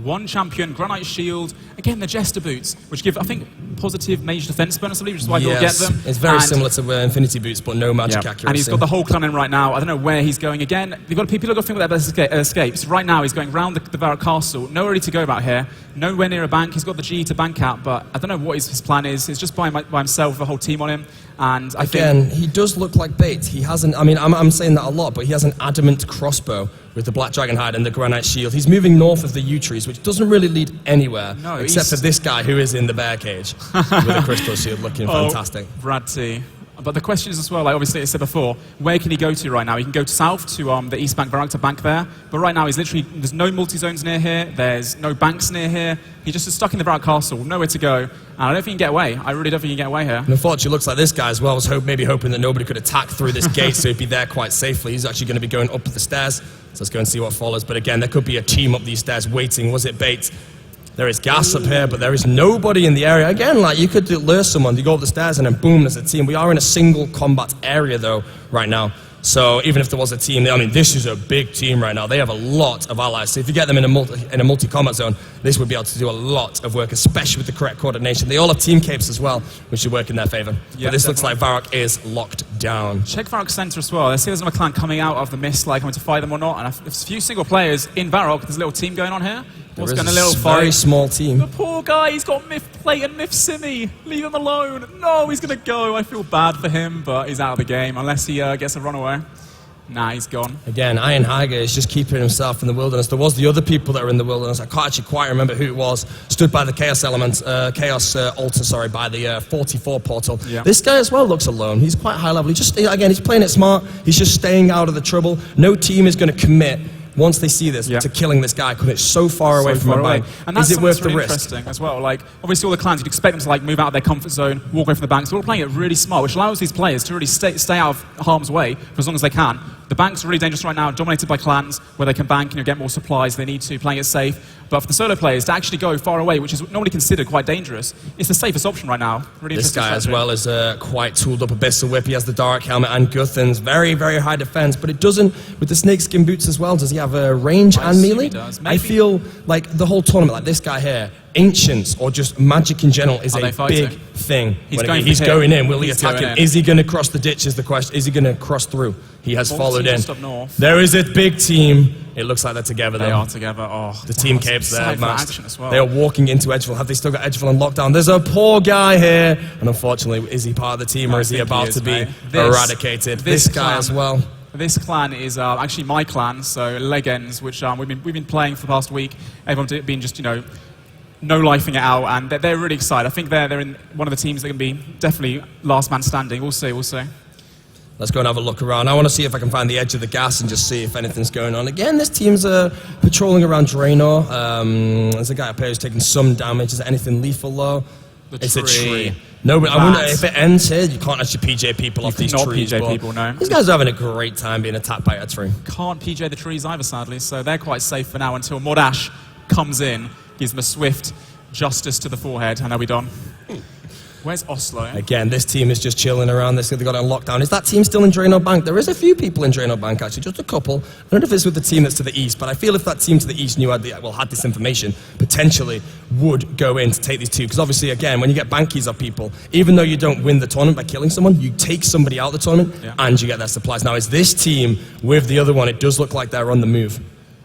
One champion, Granite Shield. Again, the Jester boots, which give, I think, positive mage defense bonus, I believe, which is why you'll get them. It's very And- similar to Infinity Boots, but no magic accuracy. And he's got the whole clan in right now. I don't know where he's going again. They've got people who've got to think about their escapes. Right now, he's going round the Varrock Castle. Nowhere really to go about here. Nowhere near a bank. He's got the G to bank out, but I don't know what his plan is. He's just by himself with a whole team on him. And I Again, think he does look like bait. He hasn't, I mean, I'm saying that a lot, but he has an adamant crossbow with the Black Dragon Hide and the Granite Shield. He's moving north of the yew trees, which doesn't really lead anywhere, No, except he's- for this guy who is in the bear cage with a crystal shield looking fantastic. Brad T. But the question is as well, like obviously I said before, where can he go to right now? He can go south to the East Bank Varrock to bank there, but right now he's literally, there's no multi-zones near here, there's no banks near here, he just is stuck in the Varrock Castle, nowhere to go, and I don't think he can get away. I really don't think he can get away here. And unfortunately, it looks like this guy as well was maybe hoping that nobody could attack through this gate, so he'd be there quite safely. He's actually going to be going up the stairs, so let's go and see what follows. But again, there could be a team up these stairs waiting. Was it bait? There is gas up here, but there is nobody in the area. Again, like you could lure someone, you go up the stairs and then boom, there's a team. We are in a single combat area though, right now. So even if there was a team, I mean, this is a big team right now. They have a lot of allies. So if you get them in a multi-combat zone, this would be able to do a lot of work, especially with the correct coordination. They all have team capes as well, which should work in their favor. Yeah, But this looks definitely. like Varrock is locked down. Check Varrock Center as well. Let's see if there's another clan coming out of the mist, like coming to fight them or not. And if there's a few single players in Varrock, there's a little team going on here. What's There going is a little very fight? small The team. poor guy, he's got Myth Plate and Myth Simi. Leave him alone. No, he's going to go. I feel bad for him, but he's out of the game unless he gets a runaway. Nah, he's gone. Again, Iron Haiger is just keeping himself in the wilderness. There was the other people that were in the wilderness. I can't actually quite remember who it was. Stood by the Chaos Element, altar, by the 44 portal. Yeah. This guy as well looks alone. He's quite high level. He's playing it smart. He's just staying out of the trouble. No team is going to commit once they see this Yeah. to killing this guy because it's so far away So from far a bank. And that's Is it something worth that's the really risk? interesting as well. Like, obviously all the clans, you'd expect them to like move out of their comfort zone, walk away from the banks. They're all playing it really smart, which allows these players to really stay out of harm's way for as long as they can. The banks are really dangerous right now, dominated by clans where they can bank and get more supplies. They need to, playing it safe. But for the solo players to actually go far away, which is normally considered quite dangerous, it's the safest option right now. Really This interesting guy as strategy. well is quite tooled up. Abyssal Whip, he has the Dark Helmet and Guthan's very, very high defense, but it doesn't, with the snakeskin boots as well, does he have range I and assume melee? he does. I Maybe. feel like the whole tournament, like this guy here, Ancients or just magic in general is Are they a fighting? big thing. He's When going he's for going him. in, will he He's attack going him? in. Is he going to cross the ditch is the question. Is he going to cross through? He has More followed teams in. just up north. There is a big team. It looks like they're together They though. are together. Oh, The team wow, capes there, excited for matched. action as well. They are walking into Edgeville. Have they still got Edgeville on lockdown? There's a poor guy here. And unfortunately, is he part of the team or I is he think about is, to be mate. This- eradicated? This guy clan- as well. This clan is actually my clan, so Legends, which we've been playing for the past week. Everyone's been just, no lifing it out, and they're really excited. I think they're in one of the teams that can be definitely last man standing. We'll see, we'll see. Let's go and have a look around. I want to see if I can find the edge of the gas and just see if anything's going on. Again, this team's patrolling around Draenor. There's a guy up here who's taking some damage. Is there anything lethal though? The It's a tree. tree. No, but I wonder That's- if it ends here. You can't actually PJ people off these cannot trees. PJ but people, no. These guys are having a great time being attacked by a tree. Can't PJ the trees either, sadly, so they're quite safe for now until Mordash comes in, gives them a swift justice to the forehead, and they'll be done. Where's Oslo? Again, this team is just chilling around. They got it on lockdown. Is that team still in Draenor Bank? There is a few people in Draenor Bank, actually, just a couple. I don't know if it's with the team that's to the east, but I feel if that team to the east had this information, potentially would go in to take these two. Because obviously, again, when you get bank keys off people, even though you don't win the tournament by killing someone, you take somebody out of the tournament Yeah. and you get their supplies. Now, is this team with the other one? It does look like they're on the move.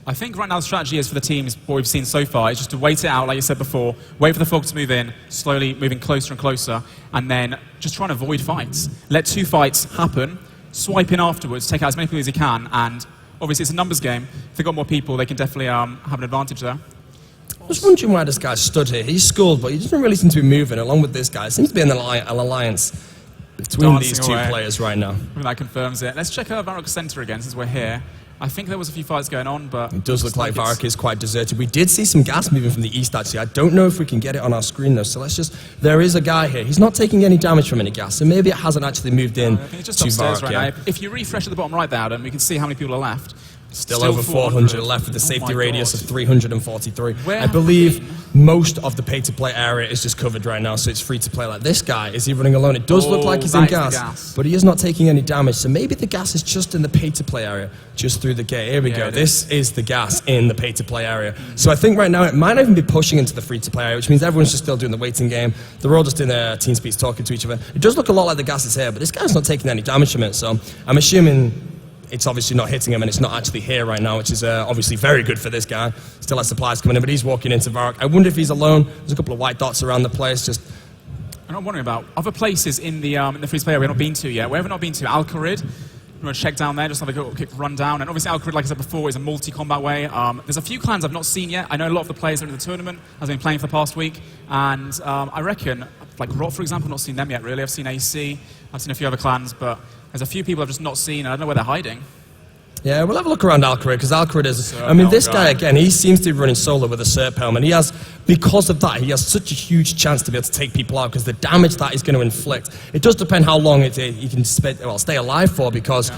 I think right now the strategy is for the teams, what we've seen so far, is just to wait it out, like you said before, wait for the fog to move in, slowly moving closer and closer, and then just trying to avoid fights. Let two fights happen, swipe in afterwards, take out as many people as you can, and obviously it's a numbers game. If they've got more people, they can definitely have an advantage there. I was wondering why this guy stood here. He's scored, but he doesn't really seem to be moving along with this guy. It seems to be an alliance between these two players right now. I think that confirms it. Let's check out Varrock's center again since we're here. I think there was a few fights going on, but... It does look like Varrock is quite deserted. We did see some gas moving from the east, actually. I don't know if we can get it on our screen, though, so let's just... There is a guy here. He's not taking any damage from any gas, so maybe it hasn't actually moved in I think it's just to upstairs Varrock. right now. If you refresh at the bottom right there, Adam, we can see how many people are left. Still over 400 left with a safety my radius God. of 343. Where I have believe most of the pay-to-play area is just covered right now, so it's free to play. Like this guy, is he running alone? It does look like he's in that is the gas, gas. but he is not taking any damage. So maybe the gas is just in the pay-to-play area, just through the gate. Here we go. it This is the gas in the pay-to-play area. So I think right now it might not even be pushing into the free-to-play area, which means everyone's just still doing the waiting game. They're all just in their team speaks talking to each other. It does look a lot like the gas is here, but this guy's not taking any damage from it. So I'm assuming it's obviously not hitting him and it's not actually here right now, which is obviously very good for this guy. Still has supplies coming in, but he's walking into Varrock. I wonder if he's alone. There's a couple of white dots around the place. Just And I'm wondering about other places in the free-to-play area we've not been to yet. Where have we not been to? Al-Kharid. I'm going to check down there, just have a quick run down. And obviously Al-Kharid, like I said before, is a multi-combat way. There's a few clans I've not seen yet. I know a lot of the players that are in the tournament have been playing for the past week. And I reckon, like Rot, for example, I've not seen them yet, really. I've seen AC, I've seen a few other clans, but there's a few people I've just not seen, and I don't know where they're hiding. yeah, we'll have a look around Al-Kharid, because Al-Kharid is... I mean, this guy, again, he seems to be running solo with a Serp helm, and he has, because of that, he has such a huge chance to be able to take people out, because the damage that he's going to inflict, it does depend how long he can stay alive for, because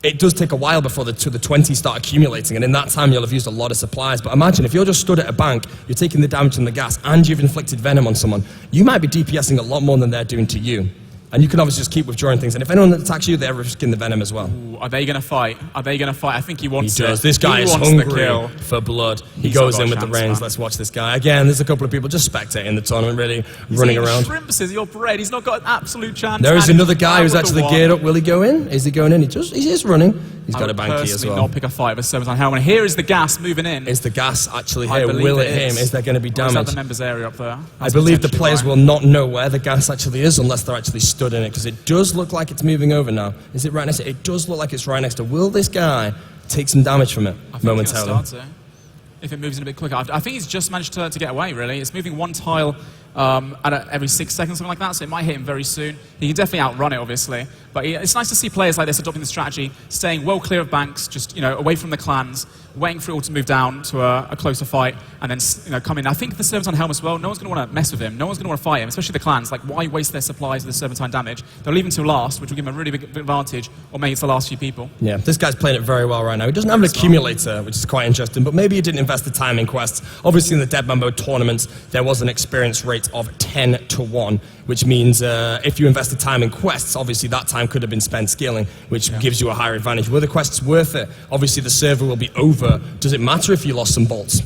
it does take a while before the 20 start accumulating, and in that time you'll have used a lot of supplies. But imagine, if you're just stood at a bank, you're taking the damage from the gas, and you've inflicted venom on someone, you might be DPSing a lot more than they're doing to you. And you can obviously just keep withdrawing things. And if anyone attacks you, they're risking the venom as well. Ooh, are they going to fight? Are they going to fight? I think he wants He does. it. This guy He is wants hungry the kill. for blood. He He's goes not got in a with the chance, reins. man. Let's watch this guy. Again, there's a couple of people just spectating the tournament, really, running Eating around. Shrimps is your bread. He's not got an absolute chance. There is And another guy who's with the actually one. geared up. Will he go in? Is he going in? He is running. He's I got a would banky as personally well. not pick a fight with a Serpentine helmet. Here is the gas moving in. Is the gas actually I here? believe Will it it hit him? is. Is there going to be Or is that damage? the members area up there? I That's believe the potentially players why. will not know where the gas actually is unless they're actually stood in it, because it does look like it's moving over now. Is it right next to it? It does look like it's right next to. Will this guy take some damage from it I think momentarily? he'll start to. If it moves in a bit quicker. I think he's just managed to get away, really. It's moving one tile every 6 seconds, something like that, so it might hit him very soon. He can definitely outrun it, obviously. But it's nice to see players like this adopting the strategy, staying well clear of banks, just away from the clans, waiting for it all to move down to a closer fight, and then come in. I think the Serpentine helm as well, no one's going to want to mess with him. No one's going to want to fight him, especially the clans. Like, why waste their supplies with the Serpentine damage? They'll leave until last, which will give them a really big advantage, or maybe it's the last few people. Yeah, this guy's playing it very well right now. He doesn't have an accumulator, which is quite interesting, but maybe he didn't invest the time in quests. Obviously, in the Deadman Mode tournaments, there was an experience rate of 10-1, which means if you invested time in quests, obviously that time could have been spent skilling, which gives you a higher advantage. Were the quests worth it? Obviously, the server will be over. Does it matter if you lost some bolts?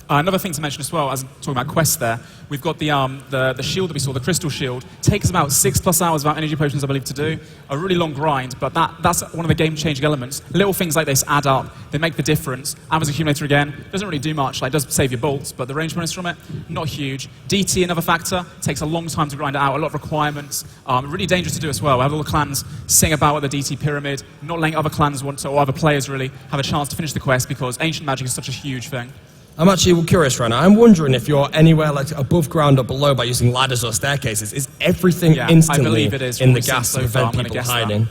Another thing to mention as well, as I'm talking about quests there, we've got the shield that we saw, the crystal shield. Takes about 6+ hours without energy potions, I believe, to do. A really long grind, but that's one of the game-changing elements. Little things like this add up. They make the difference. Amber's accumulator again, doesn't really do much. Like, it does save your bolts, but the range bonus from it, not huge. DT, another factor, takes a long time to grind it out, a lot of requirements. Really dangerous to do as well. We have all the clans sing about at the DT pyramid, not letting other clans want to, or other players really, have a chance to finish the quest because ancient magic is such a huge thing. I'm actually curious right now. I'm wondering if you're anywhere like above ground or below by using ladders or staircases. Is everything instantly I believe it is, in the from what we've gas seen to so far, prevent I'm gonna people guess hiding?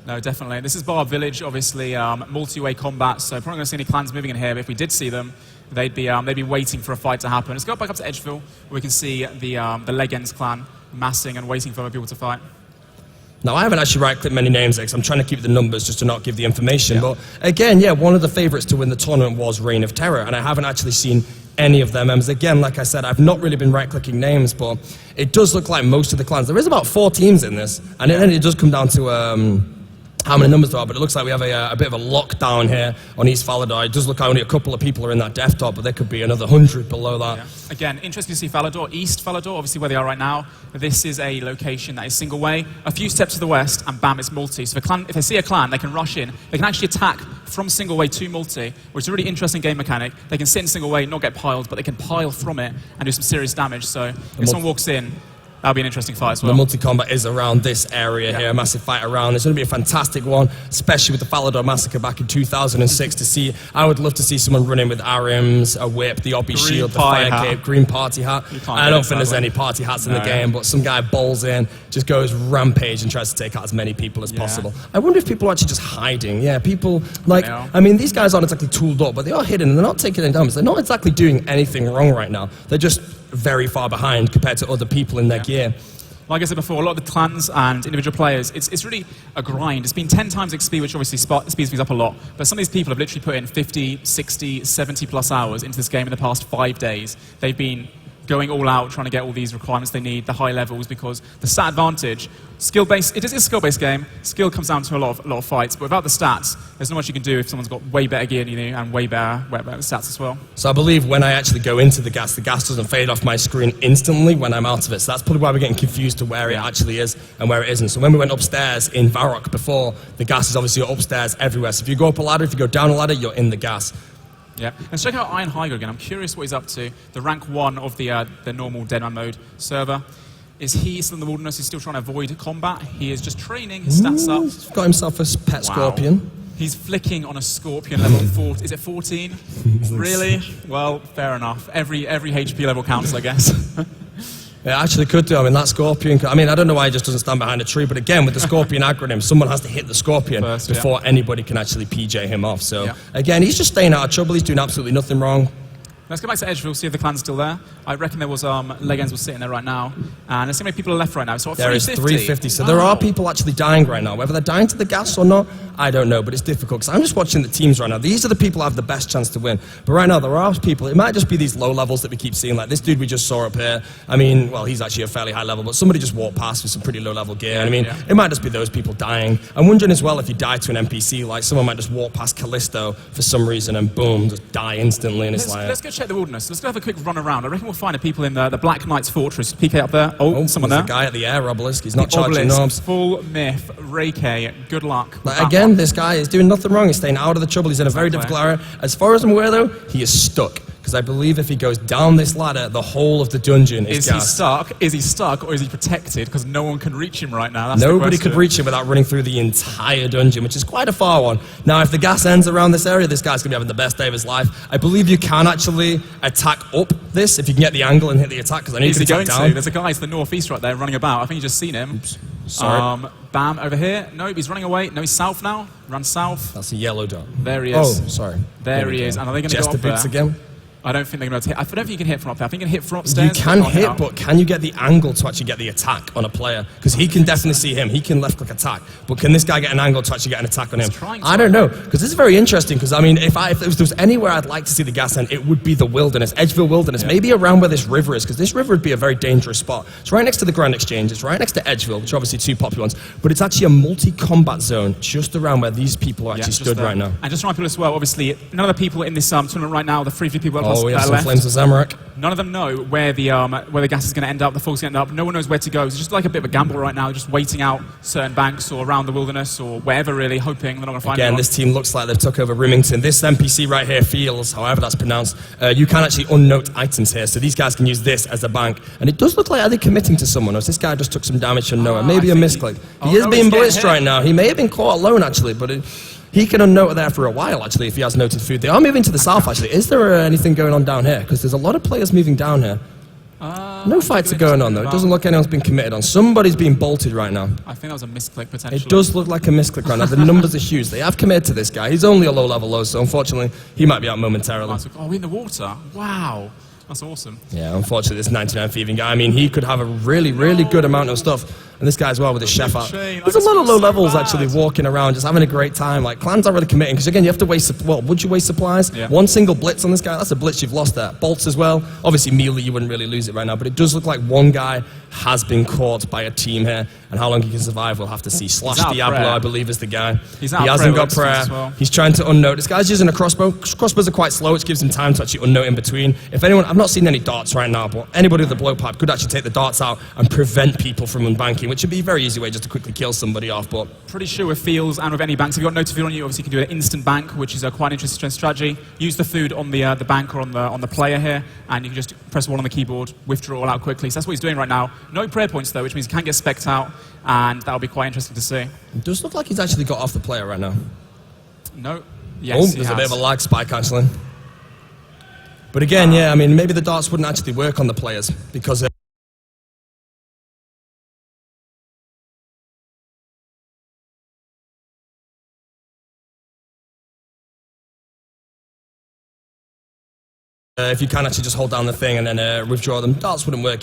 No, definitely. This is Barb Village, obviously multi-way combat, so probably not going to see any clans moving in here, but if we did see them, they'd be waiting for a fight to happen. Let's go back up to Edgeville, where we can see the Legends clan massing and waiting for other people to fight. Now, I haven't actually right-clicked many names because I'm trying to keep the numbers just to not give the information. But again, one of the favourites to win the tournament was Reign of Terror, and I haven't actually seen any of their members. Again, like I said, I've not really been right-clicking names, but it does look like most of the clans. There is about 4 teams in this, and then it does come down to how many numbers there are, but it looks like we have a bit of a lockdown here on East Falador. It does look like only a couple of people are in that death top, but there could be another 100 below that. Yeah. Again, interesting to see Falador, East Falador, obviously where they are right now. This is a location that is single way. A few steps to the west, and bam, it's multi. So if they see a clan, they can rush in. They can actually attack from single way to multi, which is a really interesting game mechanic. They can sit in single way, not get piled, but they can pile from it and do some serious damage. So if someone walks in, That'll be an interesting fight as The well. multi-combat is around this area here, a massive fight around. It's going to be a fantastic one, especially with the Falador Massacre back in 2006 to see. I would love to see someone running with Arims, a whip, the Obby shield, the pie fire hat. cape, green party hat. can't I get don't it, think there's sadly. any party hats in the No. game, but some guy bowls in, just goes rampage and tries to take out as many people as possible. I wonder if people are actually just hiding. Yeah, people like, know. I mean, these guys aren't exactly tooled up, but they are hidden and they're not taking any damage. They're not exactly doing anything wrong right now. They're just very far behind compared to other people in their gear. Like I said before, a lot of the clans and individual players, it's really a grind. It's been 10 times XP, which obviously speeds things up a lot. But some of these people have literally put in 50, 60, 70 plus hours into this game in the past 5 days. They've been going all out, trying to get all these requirements they need, the high levels, because the stat advantage, skill-based, it is a skill-based game. Skill comes down to a lot of fights, but without the stats, there's not much you can do if someone's got way better gear than you and way better stats as well. So I believe when I actually go into the gas doesn't fade off my screen instantly when I'm out of it. So that's probably why we're getting confused to where it actually is and where it isn't. So when we went upstairs in Varrock before, the gas is obviously upstairs everywhere. So if you go up a ladder, if you go down a ladder, you're in the gas. Yeah, and check out Iron Hygo again. I'm curious what he's up to. The rank 1 of the normal Deadman mode server. Is he still in the wilderness? He's still trying to avoid combat. He is just training his stats up. He's got himself a pet scorpion. He's flicking on a scorpion level 4. Is it 14? Really? Well, fair enough. Every HP level counts, I guess. It actually could do. I mean, that scorpion. I don't know why he just doesn't stand behind a tree. But again, with the scorpion acronym, someone has to hit the scorpion First, before anybody can actually PJ him off. So Yeah. again, he's just staying out of trouble. He's doing absolutely nothing wrong. Let's go back to Edgeville, see if the clan's still there. I reckon there was Legends was sitting there right now, and there's so many people are left right now. So There is 350. So Wow. there are people actually dying right now. Whether they're dying to the gas or not, I don't know. But it's difficult because I'm just watching the teams right now. These are the people who have the best chance to win. But right now, there are people. It might just be these low levels that we keep seeing. Like this dude we just saw up here. I mean, well, he's actually a fairly high level, but somebody just walked past with some pretty low level gear. I mean, it might just be those people dying. I'm wondering as well if you die to an NPC, like someone might just walk past Callisto for some reason and boom, just die instantly. And it's Let's go check the wilderness. Let's go have a quick run around. I reckon we'll find the people in the Black Knight's Fortress. PK up there. Oh, someone there's there. a guy at the air obelisk. He's not charging Obelisk, knobs. full myth, Reiki, good luck. with Like, that again, one. this guy is doing nothing wrong. He's staying out of the trouble. He's in a very Exactly. difficult area. As far as I'm aware, though, he is stuck. Because I believe if he goes down this ladder, the whole of the dungeon is Is he gassed. stuck? Is he stuck, or is he protected? Because no one can reach him right now. That's the Nobody could question. reach him without running through the entire dungeon, which is quite a far one. Now, if the gas ends around this area, this guy's going to be having the best day of his life. I believe you can actually attack up this if you can get the angle and hit the attack, because I know you Is can he going attack to? down. There's a guy to the northeast right there running about. I think you just seen him. Sorry. Bam, over here. Nope, he's running away. No, he's south now. Run south. That's a yellow dot. There he Oh, is. sorry. There we he go. is. And are they going to go Jester up there? boots again? I don't think they're going to hit. I don't think you can hit from up there. I think you can hit from upstairs. You can but not hit, up. but can you get the angle to actually get the attack on a player? Because he can definitely see him. He can left click attack. But can this guy get an angle to actually get an attack on him? trying to. I don't know. Because this is very interesting. Because, I mean, if there was anywhere I'd like to see the gas end, it would be the wilderness, Edgeville Wilderness. Maybe around where this river is. Because this river would be a very dangerous spot. It's right next to the Grand Exchange. It's right next to Edgeville, which are obviously two popular ones. But it's actually a multi-combat zone just around where these people are actually just stood there. right now. And just to remind people as well, obviously, none of the people in this tournament right now, the 3 people that Oh, we have are some left, Flames of Zamorak. none of them know where the gas is going to end up, the fog's going to end up. No one knows where to go. It's just like a bit of a gamble right now, just waiting out certain banks or around the wilderness or wherever, really, hoping they're not going to find Again, anyone. this team looks like they've took over Rimington. This NPC right here, Fields, however that's pronounced, you can actually unnote items here, so these guys can use this as a bank. And it does look like, are they committing to someone, or has this guy just took some damage from nowhere? Maybe I a think misclick. he- He is no, being he's getting blitzed hit. right now. He may have been caught alone, actually, but he can unnote there for a while, actually, if he has noted food. They are moving to the south, actually. Is there anything going on down here? Because there's a lot of players moving down here. No fights are going on, though. It doesn't look like anyone's been committed on. Somebody's being bolted right now. I think that was a misclick, potentially. It does look like a misclick right now. The numbers are huge. They have committed to this guy. He's only a low-level low, so unfortunately, he might be out momentarily. Oh, we're in the water. Wow. That's awesome. Yeah, unfortunately, this 99 thieving guy, I mean, he could have a really, really good amount of stuff. And this guy as well with his chef out. chain. There's I a lot of just low feel so levels bad. actually walking around, just having a great time. Like, clans aren't really committing, because again, you have to waste, would you waste supplies? Yeah. One single blitz on this guy, that's a blitz you've lost there. Bolts as well. Obviously, melee, you wouldn't really lose it right now, but it does look like one guy has been caught by a team here, and how long he can survive, we'll have to see. Slash out of Diablo, prayer. I believe, is the guy. He's out he of hasn't prayer got with prayer. instance as well. He's trying to unnote. This guy's using a crossbow. Crossbows are quite slow, which gives him time to actually unnote in between. If anyone, I've not seen any darts right now, but anybody with a blowpipe could actually take the darts out and prevent people from unbanking, which would be a very easy way just to quickly kill somebody off. But Pretty sure with Fields and with any banks, if you've got no food on you, obviously you can do an instant bank, which is quite an interesting strategy. Use the food on the bank or on the player here, and you can just press one on the keyboard, withdraw all out quickly. So that's what he's doing right now. No prayer points though, which means he can't get specced out, and that'll be quite interesting to see. it does look like he's actually got off the player right now. No. Yes, There's a bit of a lag spike actually. But again, yeah, I mean, maybe the darts wouldn't actually work on the players because. If you can actually just hold down the thing and then withdraw them, darts wouldn't work.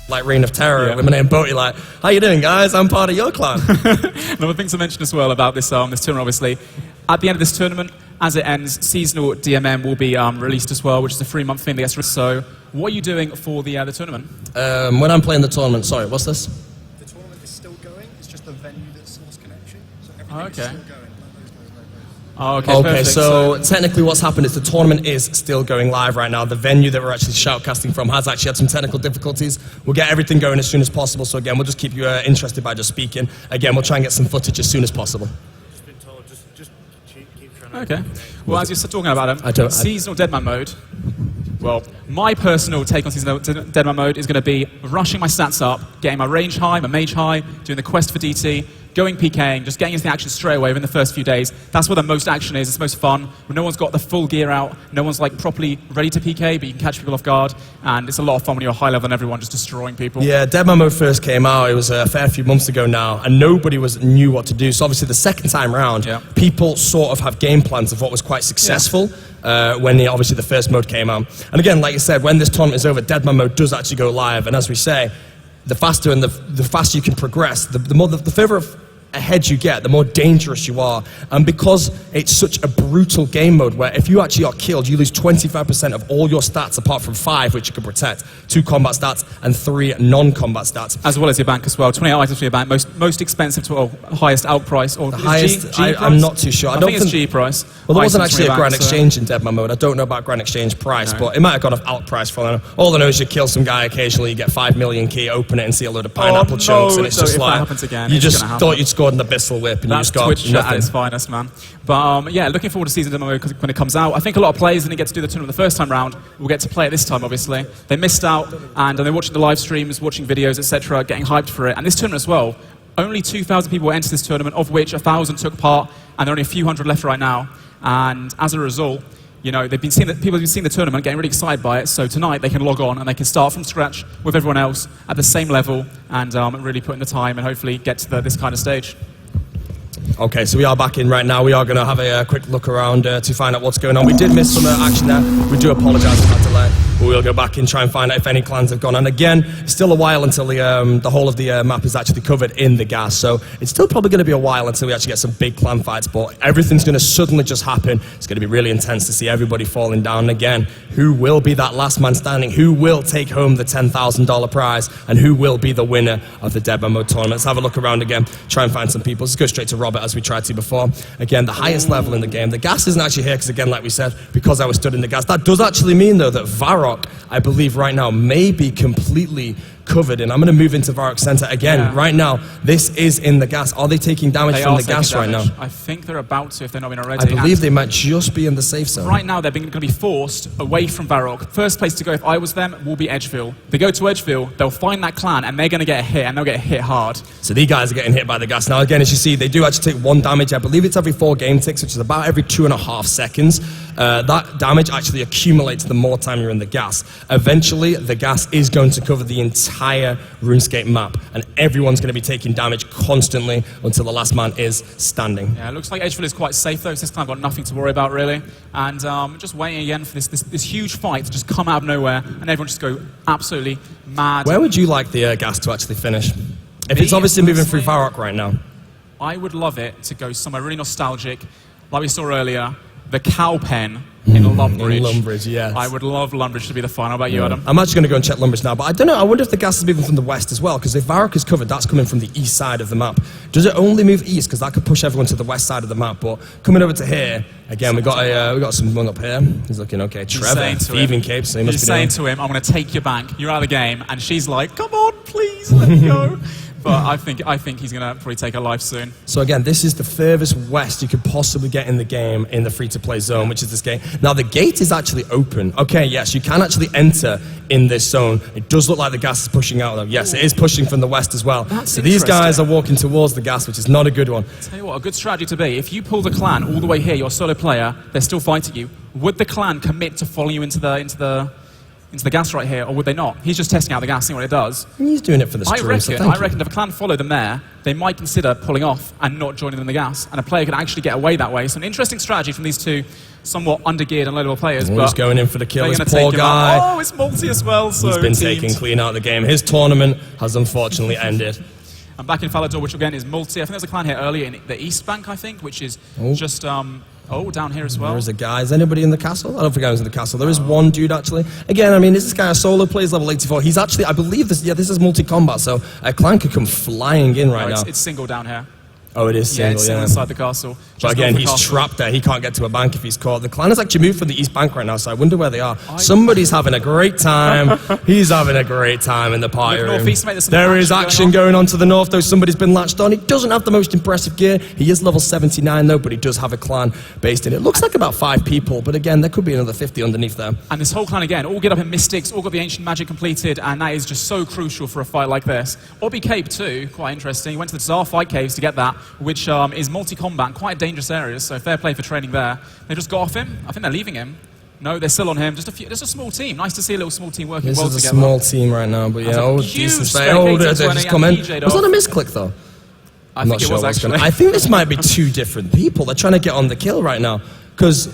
Like Reign of Terror, eliminating Boaty, like, how you doing, guys? I'm part of your clan. Another thing to mention as well about this this tournament, obviously, at the end of this tournament, as it ends, seasonal DMM will be released as well, which is a 3-month thing that gets released. So, what are you doing for the tournament? When I'm playing the tournament, sorry, what's this? The tournament is still going. It's just the venue that's lost connection. So everything is still going. Oh, okay. Okay, Perfect. so technically what's happened is the tournament is still going live right now. The venue that we're actually shoutcasting from has actually had some technical difficulties. We'll get everything going as soon as possible. So again, we'll just keep you interested by just speaking. Again, we'll try and get some footage as soon as possible. Just been told, just keep trying to... Okay. Well, as you're talking about seasonal Deadman mode. Well, my personal take on seasonal Deadman mode is going to be rushing my stats up, getting my range high, my mage high, doing the quest for DT, going PKing, just getting into the action straight away within the first few days. That's where the most action is. It's most fun. When no one's got the full gear out, no one's like properly ready to PK, but you can catch people off guard, and it's a lot of fun when you're high level and everyone just destroying people. Yeah, Deadman mode first came out. It was a fair few months ago now, and nobody knew what to do. So obviously the second time round, people sort of have game plans of what was quite successful. When obviously the first mode came out. And again, like you said, when this tournament is over, Deadman mode does actually go live. And as we say, the faster and the faster you can progress, the further ahead you get, the more dangerous you are. And because it's such a brutal game mode where if you actually are killed, you lose 25% of all your stats apart from 5, which you can protect, 2 combat stats and 3 non-combat stats. As well as your bank as well. 28 items for your bank, most expensive to highest out price. Or the highest, G price? I'm not too sure. I think it's G price. Well, there wasn't actually a Grand Exchange in Deadman mode. I don't know about Grand Exchange price, but it might have gone off alt price for all I know. All I know is you kill some guy occasionally, you get 5 million key, open it and see a load of pineapple chunks, and it's just like, happens again, you just thought you'd scored in the Bissell Whip and that's you just got Twitch nothing. at its finest, man. But yeah, looking forward to season demo mode when it comes out. I think a lot of players didn't get to do the tournament the first time round. We'll get to play it this time, obviously. They missed out, and they're watching the live streams, watching videos, etc., getting hyped for it. And this tournament as well, only 2,000 people entered this tournament, of which 1,000 took part, and there are only a few hundred left right now. And as a result, you know, people have been seeing the tournament, getting really excited by it. So tonight they can log on and they can start from scratch with everyone else at the same level and really put in the time and hopefully get to this kind of stage. Okay, so we are back in right now. We are going to have a quick look around to find out what's going on. We did miss some action there. We do apologise for that delay. But we'll go back and try and find out if any clans have gone. And again, still a while until the whole of the map is actually covered in the gas. So it's still probably going to be a while until we actually get some big clan fights. But everything's going to suddenly just happen. It's going to be really intense to see everybody falling down again. Who will be that last man standing? Who will take home the $10,000 prize? And who will be the winner of the Deadman Mode tournament? Let's have a look around again, try and find some people. Let's go straight to Robert as we tried to before. Again, the highest level in the game. The gas isn't actually here because, again, like we said, because I was stood in the gas. That does actually mean, though, that Varrock, I believe right now, may be completely covered in. I'm going to move into Varrock Center again. Yeah. Right now, this is in the gas. Are they taking damage They from are the gas taking right now? damage. I think they're about to, if they're not been already. I believe And they might just be in the safe zone. right now, they're going to be forced away from Varrock. First place to go, if I was them, will be Edgeville. They go to Edgeville, they'll find that clan, and they're going to get a hit, and they'll get hit hard. So these guys are getting hit by the gas. Now, again, as you see, they do actually take 1 damage. I believe it's every 4 game ticks, which is about every 2.5 seconds. That damage actually accumulates the more time you're in the gas. Eventually, the gas is going to cover the entire RuneScape map, and everyone's going to be taking damage constantly until the last man is standing. Yeah, it looks like Edgeville is quite safe, though, so this clan got nothing to worry about, really. And just waiting again for this huge fight to just come out of nowhere, and everyone just go absolutely mad. Where would you like the gas to actually finish? If Me, it's obviously moving through personally, Varrock right now. I would love it to go somewhere really nostalgic, like we saw earlier, the cow pen in Lumbridge. In Lumbridge, yes. I would love Lumbridge to be the final. How about you, Adam? I'm actually going to go and check Lumbridge now, but I don't know. I wonder if the gas is moving from the west as well, because if Varrock is covered, that's coming from the east side of the map. Does it only move east? Because that could push everyone to the west side of the map. But coming over to here, again, we got someone up here. He's looking okay. Trevor, thieving cape, so he must He's be saying doing. to him, I'm going to take your bank. You're out of the game. And she's like, come on, please, let me go. But I think he's going to probably take her life soon. So again, this is the furthest west you could possibly get in the game in the free-to-play zone, which is this game. Now, the gate is actually open. Okay, yes, you can actually enter in this zone. It does look like the gas is pushing out, though. Yes, it is pushing from the west as well. That's So these guys are interesting. walking towards the gas, which is not a good one. Tell you what, a good strategy to be. If you pull the clan all the way here, you're a solo player, they're still fighting you. Would the clan commit to follow you into the gas right here, or would they not? He's just testing out the gas, seeing what it does. He's doing it for the stream, so I reckon if a clan followed them there, they might consider pulling off and not joining them in the gas, and a player could actually get away that way. So an interesting strategy from these two somewhat undergeared and low-level players. He's but going in for the kill. they're This gonna poor take him out. guy. Oh, it's multi as well. So He's been teamed. taken clean out of the game. His tournament has unfortunately ended. I'm back in Falador, which again is multi. I think there's a clan here earlier in the East Bank, I think, which is just down here as well. There is a guy. Is anybody in the castle? I don't think I was in the castle. There is one dude actually. Again, I mean, is this guy a solo player? He's level 84. He's actually, I believe this. Yeah, this is multi-combat. So a clan could come flying in right No, now. it's single down here. Oh, it is single. It's Yeah, single inside the castle. But Just again, north of he's the castle. trapped there. He can't get to a bank if he's caught. The clan has actually moved from the East Bank right now, so I wonder where they are. Somebody's having a great time. He's having a great time in the party Look, room. northeast, mate, there's some There is action action going on to the north, though. Somebody's been latched on. He doesn't have the most impressive gear. He is level 79, though, but he does have a clan based in it. Looks like about 5 people, but again, there could be another 50 underneath there. And this whole clan again, all get up in Mystics, all got the Ancient Magic completed, and that is just so crucial for a fight like this. Obby Cape too, quite interesting. He went to the Tsar Fight Caves to get that, which is multi-combat, quite dangerous areas, so fair play for training there. They just got off him. I think they're leaving him. No, they're still on him. Just a small team. Nice to see a little small team working This well is a together. small team right now, but That's yeah, a oh, huge decent spec, spec. Oh, 18, they just 20, come and in. PJ'd Was that a off. misclick, though? I I'm think not it was sure what's actually. going on. I think this might be 2 different people. They're trying to get on the kill right now, because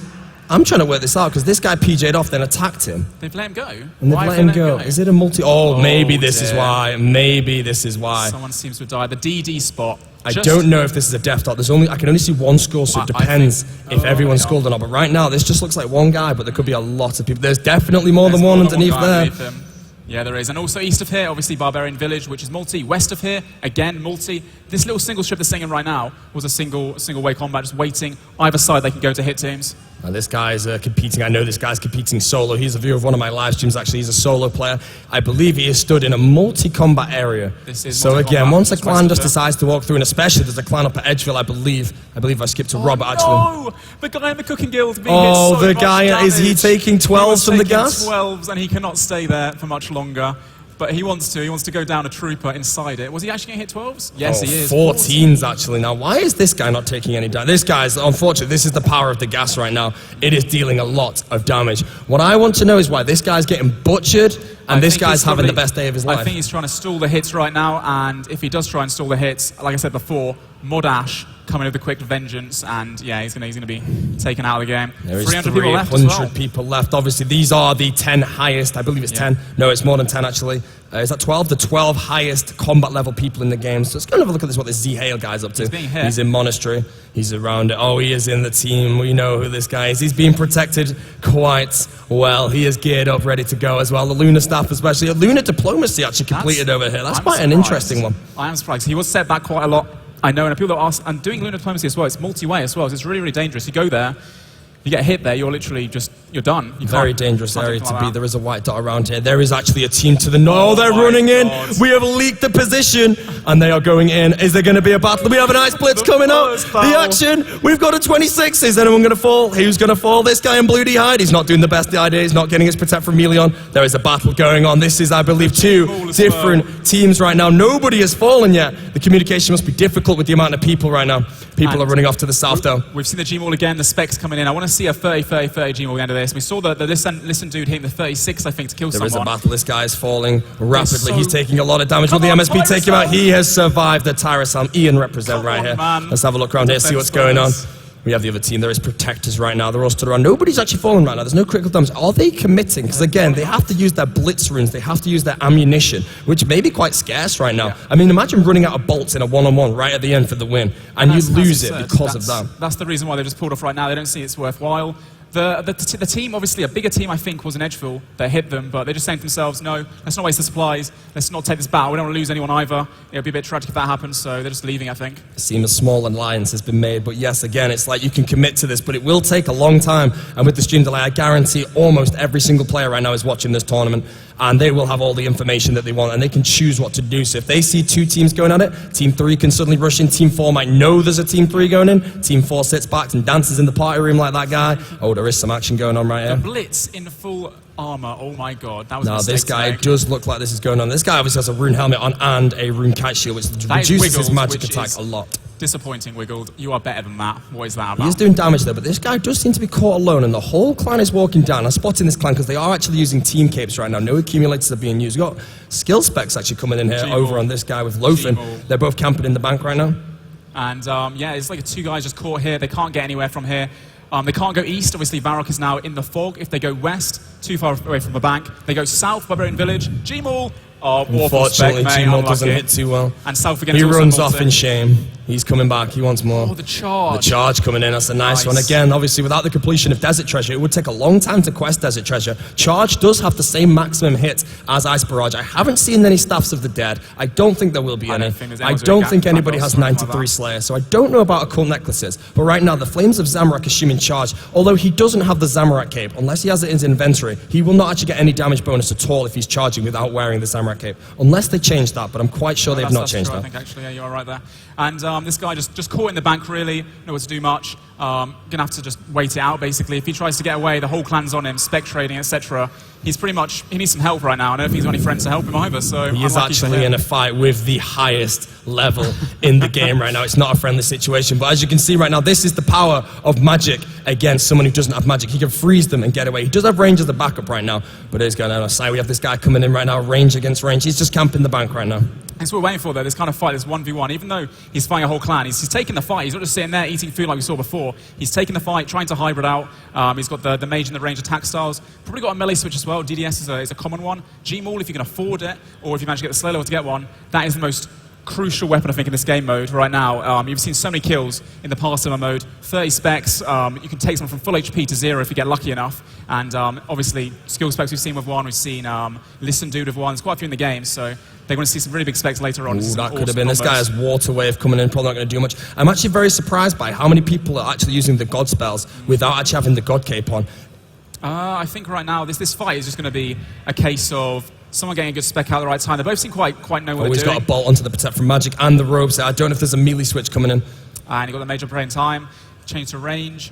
I'm trying to work this out, because this guy PJ'd off, then attacked him. They've let him go. And they've Why let have him they go. Is it a multi? Oh, maybe this is dear. why. Maybe this is why. Someone seems to have died. The DD spot. I don't know if this is a death dot. I can only see one skull, so it I depends think- if everyone's yeah. skulled or not. But right now, this just looks like one guy, but there could be a lot of people. There's definitely more There's than one more than underneath guy there. underneath him. Yeah, there is. And also east of here, obviously Barbarian Village, which is multi. West of here, again, multi. This little single strip they're singing right now was a single way combat, just waiting. Either side, they can go to hit teams. And this guy's competing. I know this guy's competing solo. He's a viewer of one of my live streams, actually. He's a solo player. I believe he is stood in a multi-combat area. This is So again, multi-combat, once a just clan west just of there. decides to walk through, and especially there's a clan up at Edgeville, I believe I skipped to Robert, actually. No! The guy in the cooking guild being Oh, hit so the much guy, is he damage. taking 12s He was from the taking gas? 12s, and he cannot stay there for much longer. But he wants to. He wants to go down a trooper inside it. Was he actually going to hit 12s? Yes, Oh, he is. 14s actually now. Why is this guy not taking any damage? This guy's, unfortunately, this is the power of the gas right now. It is dealing a lot of damage. What I want to know is why this guy's getting butchered and I this think guy's he's having the probably- best day of his I life. think he's trying to stall the hits right now, and if he does try and stall the hits, like I said before, Modash coming with the quick vengeance, and yeah, he's gonna be taken out of the game. There is 300 people left as 300 well. people left. Obviously, these are the 10 highest. I believe it's 10. No, it's more than 10 actually. Is that 12? The 12 highest combat level people in the game. So let's go and have a look at this. What this Z Hale guy's up to. He's being hit. He's in Monastery. He's around it. Oh, he is in the team. We know who this guy is. He's being protected quite well. He is geared up, ready to go as well. The Lunar staff, especially. A Lunar diplomacy actually completed over here. That's I'm quite an surprised. interesting one. I am surprised. He was set back quite a lot. I know, and people that ask, and doing lunar diplomacy as well, it's multi-way as well, so it's really, really dangerous. You go there, you get hit there, you're literally you're done. You Very can't- dangerous can't do area anything to like be. that. There is a white dot around here. There is actually a team to the north. Oh, they're my running in. God. We have leaked the position, and they are going in. Is there going to be a battle? We have an ice blitz coming up. first The foul. action. We've got a 26. Is anyone going to fall? Who's going to fall? This guy in blue hide. He's not doing the best idea. He's not getting his protect from Melion. There is a battle going on. This is, I believe, two Small as different teams right now. Nobody has fallen yet. The communication must be difficult with the amount of people right now. People are running off to the south, though. We've seen the G-Maul again, the specs coming in. I want to see a 30-30-30 G-Maul at the end of this. We saw the listen dude hitting the 36, I think, to kill There is someone. a battle. This guy is falling rapidly. so- He's taking a lot of damage. Will Come the on, MSP take him out? Tyrus He has survived the Tyrus Helm. Ian represent Come right on, here. man. Let's have a look around here, see what's Defense going on. bonus. We have the other team. There is protectors right now. They're all stood around. Nobody's actually falling right now. There's no critical damage. Are they committing? Because again, they have to use their blitz runes. They have to use their ammunition, which may be quite scarce right now. Yeah. I mean, imagine running out of bolts in a one-on-one right at the end for the win, and you That's- lose as it I said, because of that. That's the reason why they just pulled off right now. They don't see it's worthwhile. The team, obviously, a bigger team, I think, was in Edgeville that hit them, but they're just saying to themselves, no, let's not waste the supplies. Let's not take this battle. We don't want to lose anyone either. It would be a bit tragic if that happens, so they're just leaving, I think. It seems a small alliance has been made, but yes, again, it's like you can commit to this, but it will take a long time. And with the stream delay, I guarantee almost every single player right now is watching this tournament, and they will have all the information that they want, and they can choose what to do. So if they see two teams going at it, Team 3 can suddenly rush in. Team 4 might know there's a Team 3 going in. Team 4 sits back and dances in the party room like that guy. Oh, there is some action going on right here. Blitz in full armor. Oh my god, that was a Now, mistake this guy to make. does look like this is going on. This guy obviously has a rune helmet on and a rune kite shield, which That is reduces his Wiggled, magic which attack is a lot. Disappointing, Wiggled. You are better than that. What is that He is about? doing damage there, but this guy does seem to be caught alone, and the whole clan is walking down. I'm spotting this clan because they are actually using team capes right now. No accumulators are being used. We've got skill specs actually coming in here G-Maul. over on this guy with Lofen. G-Maul. They're both camping in the bank right now. And yeah, it's like two guys just caught here. They can't get anywhere from here. They can't go east. Obviously, Varrock is now in the fog. If they go west, too far away from the bank, they go south, Barbarian Village. G-Maul. Oh, Unfortunately, G-Maul doesn't unlucky. hit too well. And south again. He is also runs off multi. in shame. He's coming back. He wants more. Oh, the charge. The charge coming in, that's a nice one. Again, obviously, without the completion of Desert Treasure, it would take a long time to quest Desert Treasure. Charge does have the same maximum hit as Ice Barrage. I haven't seen any Staffs of the Dead. I don't think there will be I any. don't think there's I anyone's don't doing think Gap anybody has Battles or anything 93 like that. Slayer, so I don't know about Occult Necklaces. But right now, the Flames of Zamorak assuming Charge, although he doesn't have the Zamorak Cape, unless he has it in his inventory, he will not actually get any damage bonus at all if he's charging without wearing the Zamorak Cape. Unless they change that, but I'm quite sure they've not That's changed true, I that. think actually, yeah, you are right there. And this guy just caught in the bank, really, nowhere to do much. Gonna have to just wait it out, basically. If he tries to get away, the whole clan's on him, spec trading, etc. He's pretty much, he needs some help right now. I don't know if he's got any friends to help him either, so He is unlucky for actually him. in a fight with the highest level in the game right now. It's not a friendly situation, but as you can see right now, this is the power of magic against someone who doesn't have magic. He can freeze them and get away. He does have range as a backup right now, but he's going on a side. We have this guy coming in right now, range against range. He's just camping the bank right now. That's what we're waiting for, though, this kind of fight, this 1v1. Even though he's fighting a whole clan, he's taking the fight. He's not just sitting there eating food like we saw before. He's taking the fight, trying to hybrid out. He's got the mage and the range attack styles. Probably got a melee switch as well. DDS is a common one. G-Maul, if you can afford it, or if you manage to get the slow level to get one, that is the most crucial weapon, I think, in this game mode right now. You've seen so many kills in the past summer mode. 30 specs. You can take someone from full HP to 0 if you get lucky enough. And obviously, skill specs we've seen with one. We've seen Listen Dude with one. There's quite a few in the game, so they're going to see some really big specs later on. Ooh, Some that could have awesome been. This guy combos. has Water Wave coming in, probably not going to do much. I'm actually very surprised by how many people are actually using the God spells without actually having the God Cape on. I think right now this fight is just going to be a case of someone getting a good spec out at the right time. They both seem quite know what Oh, he's they're got doing. a bolt onto the Protect from Magic and the robes there. I don't know if there's a melee switch coming in. And he got the major prey in time, change to range.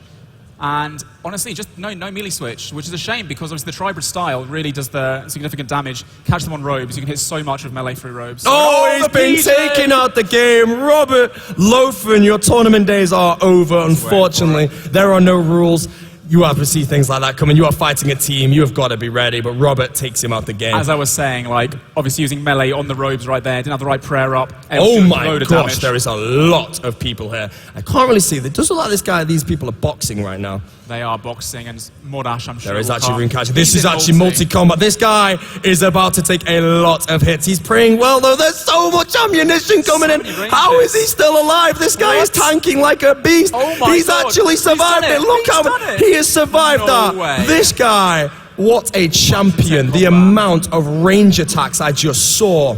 And honestly, just no melee switch, which is a shame because obviously the Tribrid style really does the significant damage. Catch them on robes, you can hit so much with melee through robes. Oh, he's the been PJ! taken out the game. Robert Lofen, your tournament days are over, unfortunately. There are no rules. You have to see things like that coming. You are fighting a team. You have got to be ready. But Robert takes him out the game. As I was saying, like, obviously using melee on the robes right there, didn't have the right prayer up. Oh my load of gosh, damage. there is a lot of people here. I can't really see. It does look like these people are boxing right now. They are boxing, and Modash, I'm sure. There is will actually come. rune catcher. This He's is in actually multi-combat. This guy is about to take a lot of hits. He's praying well, though. There's so much ammunition coming in. many ranges. How is he still alive? This guy is tanking like a beast. Oh my He's God. actually He's survived done it. it. Look He's how done it. he has survived No that. way. This guy, what a champion. The amount of range attacks I just saw.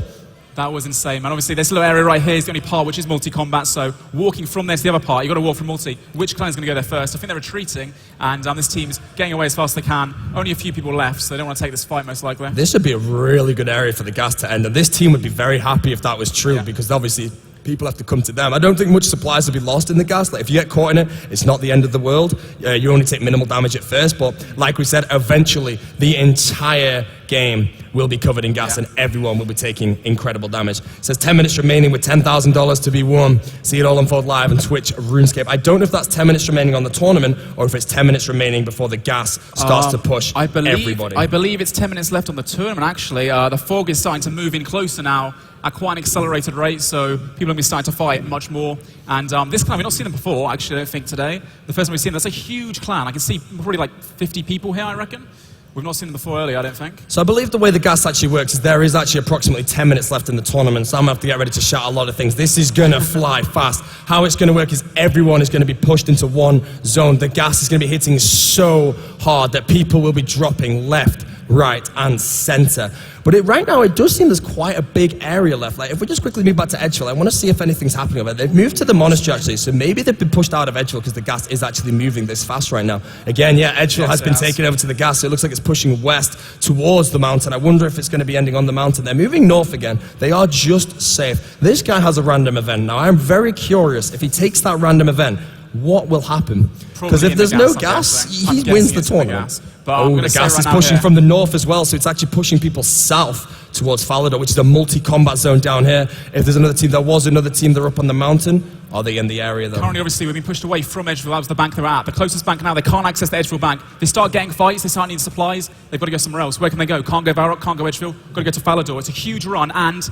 That was insane, man. Obviously, this little area right here is the only part which is multi-combat, so walking from there to the other part, you've got to walk from multi. Which clan is going to go there first? I think they're retreating, and this team's getting away as fast as they can. Only a few people left, so they don't want to take this fight, most likely. This would be a really good area for the gas to end, and this team would be very happy if that was true, Yeah. because obviously people have to come to them. I don't think much supplies will be lost in the gas. Like, if you get caught in it, it's not the end of the world. You only take minimal damage at first, but like we said, eventually the entire game will be covered in gas, Yeah. and everyone will be taking incredible damage. It says 10 minutes remaining with $10,000 to be won. See it all unfold live on Twitch RuneScape. I don't know if that's 10 minutes remaining on the tournament, or if it's 10 minutes remaining before the gas starts to push everybody. I believe it's 10 minutes left on the tournament, actually. The fog is starting to move in closer now at quite an accelerated rate, so people are going to be starting to fight much more. And this clan, we've not seen them before, actually, I don't think, today. The first time we've seen them, that's a huge clan. I can see probably like 50 people here, I reckon. We've not seen them before earlier, I don't think. So I believe the way the gas actually works is there is actually approximately 10 minutes left in the tournament, so I'm going to have to get ready to shout a lot of things. This is going to fly fast. How it's going to work is everyone is going to be pushed into one zone. The gas is going to be hitting so hard that people will be dropping left, right, and center. But right now, it does seem there's quite a big area left. Like, if we just quickly move back to Edgefield, I want to see if anything's happening over there. They've moved to the monastery, actually, so maybe they've been pushed out of Edgefield because the gas is actually moving this fast right now. Again, yeah, Edgefield has been taken over to the gas, so it looks like it's pushing west towards the mountain. I wonder if it's going to be ending on the mountain. They're moving north again. They are just safe. This guy has a random event. Now, I'm very curious, if he takes that random event, what will happen? Because if there's no gas, he wins the tournament. Oh, the gas is pushing from the north as well, so it's actually pushing people south towards Falador, which is a multi-combat zone down here. If there's another team, there was another team, they're up on the mountain. Are they in the area, though? Currently, obviously, we've been pushed away from Edgefield. That was the bank they're at. The closest bank now, they can't access the Edgefield bank. They start getting fights, they start needing supplies. They've got to go somewhere else. Where can they go? Can't go Varrock, can't go Edgefield. Got to go to Falador. It's a huge run, and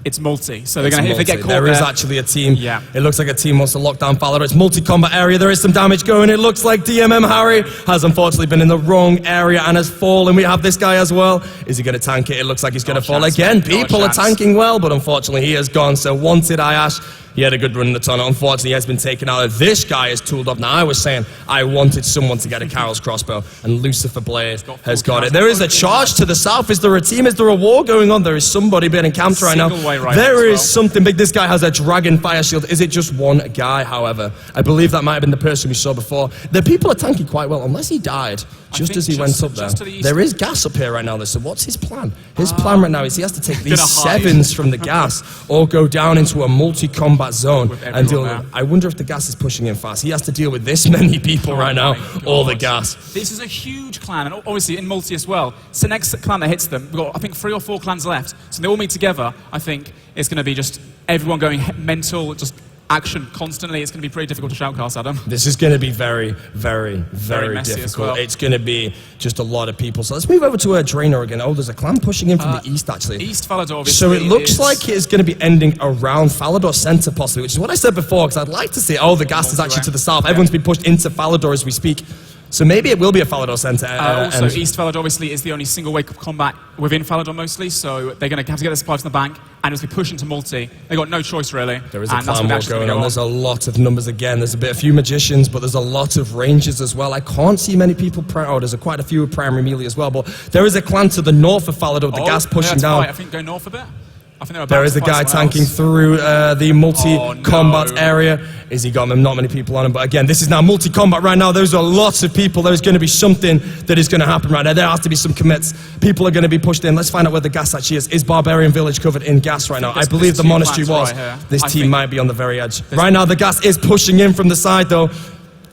it's multi. So they're going to, if they get caught there is actually a team. Yeah. It looks like a team wants to lock down Falador. It's multi-combat area. There is some damage going. It looks like DMM Harry has unfortunately been in the wrong area and has fallen. We have this guy as well. Is he going to tank it? It looks like he's going to fall again. People are tanking well, but unfortunately he has gone. So wanted Ayash. He had a good run in the tunnel. Unfortunately, he has been taken out. This guy is tooled up. Now, I was saying I wanted someone to get a Carol's crossbow, and Lucifer Blade has got it. There is a charge to the south. Is there a team? Is there a war going on? There is somebody being encamped right now. There is something big. This guy has a dragon fire shield. Is it just one guy, however? I believe that might have been the person we saw before. The people are tanking quite well, unless he died just as he went up there. There is gas up here right now, though, so what's his plan? His plan right now is he has to take these sevens from the gas or go down into a multi-combat zone and deal with. I wonder if the gas is pushing in fast. He has to deal with this many people right now, all the gas. This is a huge clan, and obviously in multi as well. It's the next clan that hits them. We've got, I think, 3 or 4 clans left, so they all meet together. I think it's going to be just everyone going mental, just action constantly. It's going to be pretty difficult to shoutcast, Adam. This is going to be very, very, very difficult. Well. It's going to be just a lot of people. So let's move over to Draenor again. Oh, there's a clan pushing in from the east, actually. East Falador, obviously. So it looks like it's going to be ending around Falador Center, possibly, which is what I said before, because I'd like to see, oh, the gas is actually to the south. Everyone's been pushed into Falador as we speak. So maybe it will be a Falador Center. Also, East Falador obviously is the only single-way combat within Falador mostly, so they're going to have to get the supplies from the bank and just be pushed into multi. They've got no choice, really. There is a clan war going on. There's a lot of numbers again. There's a few magicians, but there's a lot of rangers as well. I can't see many people. There's quite a few with primary melee as well, but there is a clan to the north of Falador. The gas pushing down. I think go north a bit. I think there is a guy tanking through the multi-combat area. Is he got him? Not many people on him. But again, this is now multi-combat right now. There's lots of people. There's going to be something that is going to happen right now. There has to be some commits. People are going to be pushed in. Let's find out where the gas actually is. Is Barbarian Village covered in gas right now? I believe the monastery was. This team might be on the very edge. Right now, the gas is pushing in from the side, though.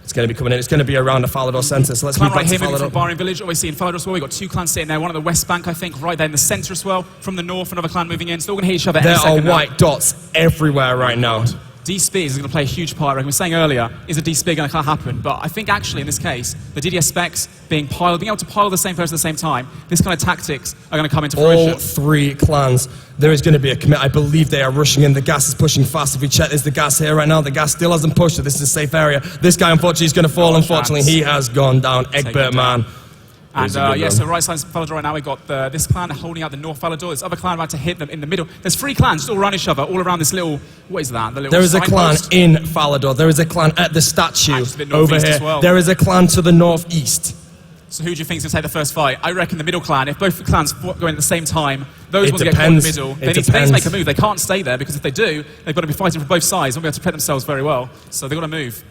It's going to be coming in. It's going to be around the Falador Center. So let's move back to Falador. From Barbarian Village, obviously in Falador as well. We've got 2 clans sitting there. One at the west bank, I think, right there in the center as well. From the north, another clan moving in. So they're all going to hit each other. There are white dots everywhere right now. D-Spears is going to play a huge part. Like we were saying earlier, is a D-Spear going to happen? But I think actually in this case, the DDS specs being able to pile the same person at the same time, this kind of tactics are going to come into fruition. All 3 clans, there is going to be a commit. I believe they are rushing in. The gas is pushing fast. If we check, there's the gas here right now. The gas still hasn't pushed, so this is a safe area. This guy, unfortunately, is going to fall. Unfortunately, he has gone down. Egbert man. And so right side of Falador right now, we've got this clan holding out the North Falador. This other clan about to hit them in the middle. There's 3 clans just all around each other, all around this little, what is that? There is a clan in Falador. There is a clan at the statue over here. Well. There is a clan to the northeast. So who do you think is going to take the first fight? I reckon the middle clan. If both clans go in at the same time, those It ones get caught in the depends. middle. It They need to depends. make a move. They can't stay there because if they do, they've got to be fighting from both sides. They won't be able to protect themselves very well. So they've got to move.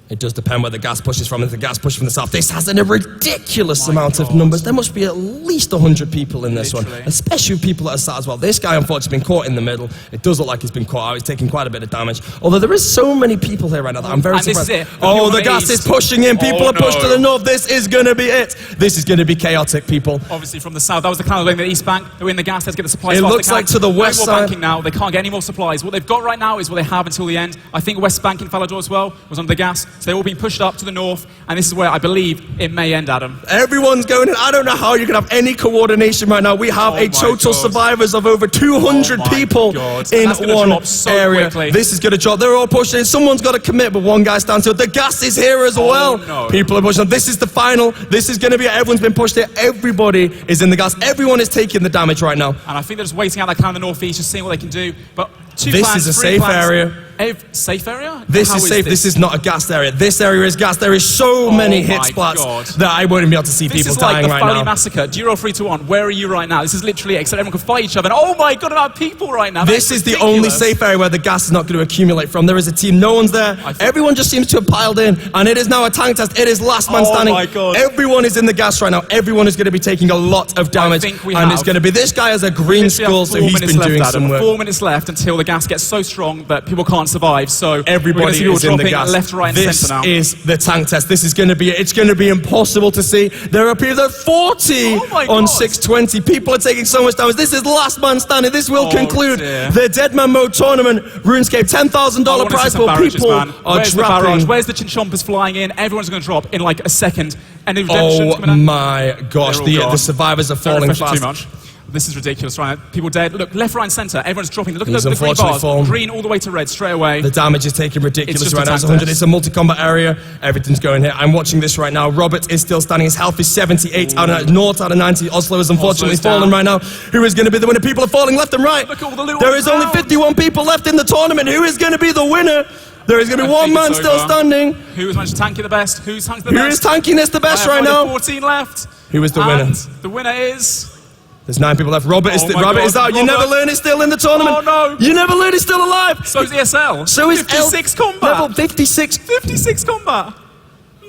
It does depend where the gas pushes from. If the gas pushes from the south, this has a ridiculous My amount of God. numbers. There must be at least 100 people in this one, Literally. especially people that are sat as well. This guy, unfortunately, been caught in the middle. It does look like he's been caught out. He's taking quite a bit of damage. Although there is so many people here right now that I'm very And this surprised. is it. The Oh, people the on the gas east. is pushing in. People Oh, are pushed to no. the north. This is going to be it. This is going to be chaotic, people. Obviously from the south, that was the clan going to the east bank. They're in the gas, let's get the supplies. It fast looks they can. like to the west No more side. banking now, they can't get any more supplies. What they've got right now is what they have until the end. I think West Bank in Falador as well was under the gas, so they're all being pushed up to the north, and this is where I believe it may end, Adam. Everyone's going in. I don't know how you can have any coordination right now. We have Oh a my total God. survivors of over 200 Oh my people God. in That's gonna one drop so area. quickly. This is going to drop. They're all pushing in. Someone's got to commit, but one guy stands still. The gas is here as well. no. People are pushing. This is the final. This is going to be it. Everyone's been pushed here. Everybody is in the gas. Everyone is taking the damage right now. And I think they're just waiting out that clan in the northeast, just seeing what they can do. But two This clans, is a three safe clans- area. Safe area? This How is safe. This is not a gas area. This area is gas. There is so many hit my spots God. that I wouldn't be able to see This people is like dying the right Folly now. Massacre. Do you roll 3-2-1? Where are you right now? This is literally it, except everyone can fight each other. And oh my God, amount of people right now. This is the only safe area where the gas is not going to accumulate from. There is a team, no one's there. I think- Everyone just seems to have piled in, and it is now a tank test. It is last man Oh standing. my God. Everyone is in the gas right now. Everyone is going to be taking a lot of damage, think we and it's have- going to be this guy has a green skull, so he's been doing some work. 4 minutes left until the gas gets so strong that people can't survive. So Everybody we're gonna see people is in the dropping gas. left, right, and This centre now. is the tank test. This is going to be it. It's going to be impossible to see. There are people at 40 Oh my on God. 620. People are taking so much damage. This is last man standing. This will Oh conclude dear. the Deadman Mode tournament. RuneScape $10,000 prize pool. People are Where's the barrage? dropping. Where's the chinchompers flying in? Everyone's going to drop in like a second. And the redemption's Oh coming in. my gosh, They're all the gone. survivors are Don't falling refresh it fast. too much. This is ridiculous, right? People dead. Look, left, right, and centre. Everyone's dropping. Look at He's the green unfortunately bars. fallen. Green all the way to red straight away. The damage is taking ridiculous It's just right a now. It's tank 100. test. It's a multi-combat area. Everything's going here. I'm watching this right now. Robert is still standing. His health is 78 out of 0 out of 90. Oslo is unfortunately Oslo's down. fallen right now. Who is going to be the winner? People are falling left and right. Look at all the loot There on is the only ground. 51 people left in the tournament. Who is going to be the winner? There is going to be I one think man it's still over. standing. Who's managed to tank it the best? Who's tanked the Who best? is tanking this the best I right have only now? 14 left. Who is the winner? And the winner is... There's 9 people left. Robert is Oh my Robert God. is out. You Robert. never learn. He's still in the tournament. Oh, no. You never learn. He's still alive. So is ESL. So is 56 combat. Level 56. 56 combat.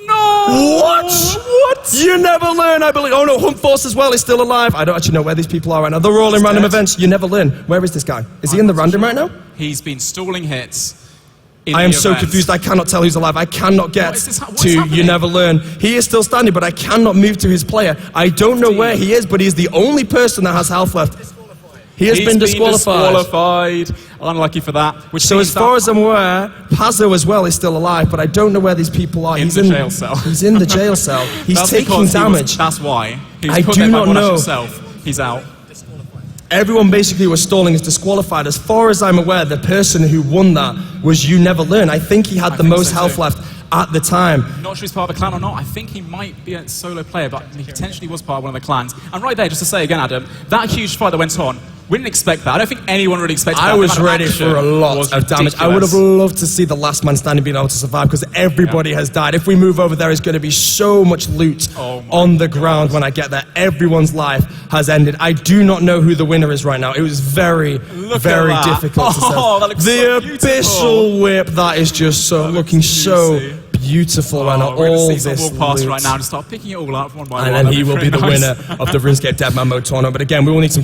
No. What? What? You never learn, I believe. Oh no, Hunt Force as well is still alive. I don't actually know where these people are right now. They're all in He's random dead. events. You never learn. Where is this guy? Is he in the random right now? He's been stalling hits. in I am the so event. confused. I cannot tell who's alive. I cannot get What is this? What's to happening? You Never Learn. He is still standing, but I cannot move to his player. I don't know where he is, but he is the only person that has health left. He has He's been disqualified. disqualified. Unlucky for that. Which So means as far that- as I'm aware, Pazzo as well is still alive, but I don't know where these people are. In He's the jail cell. He's in the jail cell. He's That's taking because he was- damage. that's why. He was I put do there by not Monash know. himself. He's out. Everyone basically was stalling is disqualified. As far as I'm aware, the person who won that was You Never Learn. I think he had the think most so health too. left at the time. Not sure he's part of a clan or not. I think he might be a solo player, but he potentially was part of one of the clans. And right there, just to say again, Adam, that huge fight that went on, we didn't expect that. I don't think anyone really expected that. I The was amount of ready action for a lot was of damage. I would have ridiculous. loved to see the last man standing being able to survive because everybody has died. If we move over there, there's going to be so much loot Oh my on the ground when I get there. Everyone's life has ended. I do not know who the winner is right now. It was very, Look very at that. difficult to Oh, say. that looks The so beautiful. abyssal whip, that is just so looking so juicy. beautiful right now. Oh, we're All going to see this someone walk past loot. right now and start picking it all up one by one. And then That'd he will be the very winner nice. of the RuneScape Deadman Mode tournament. But again, we will need some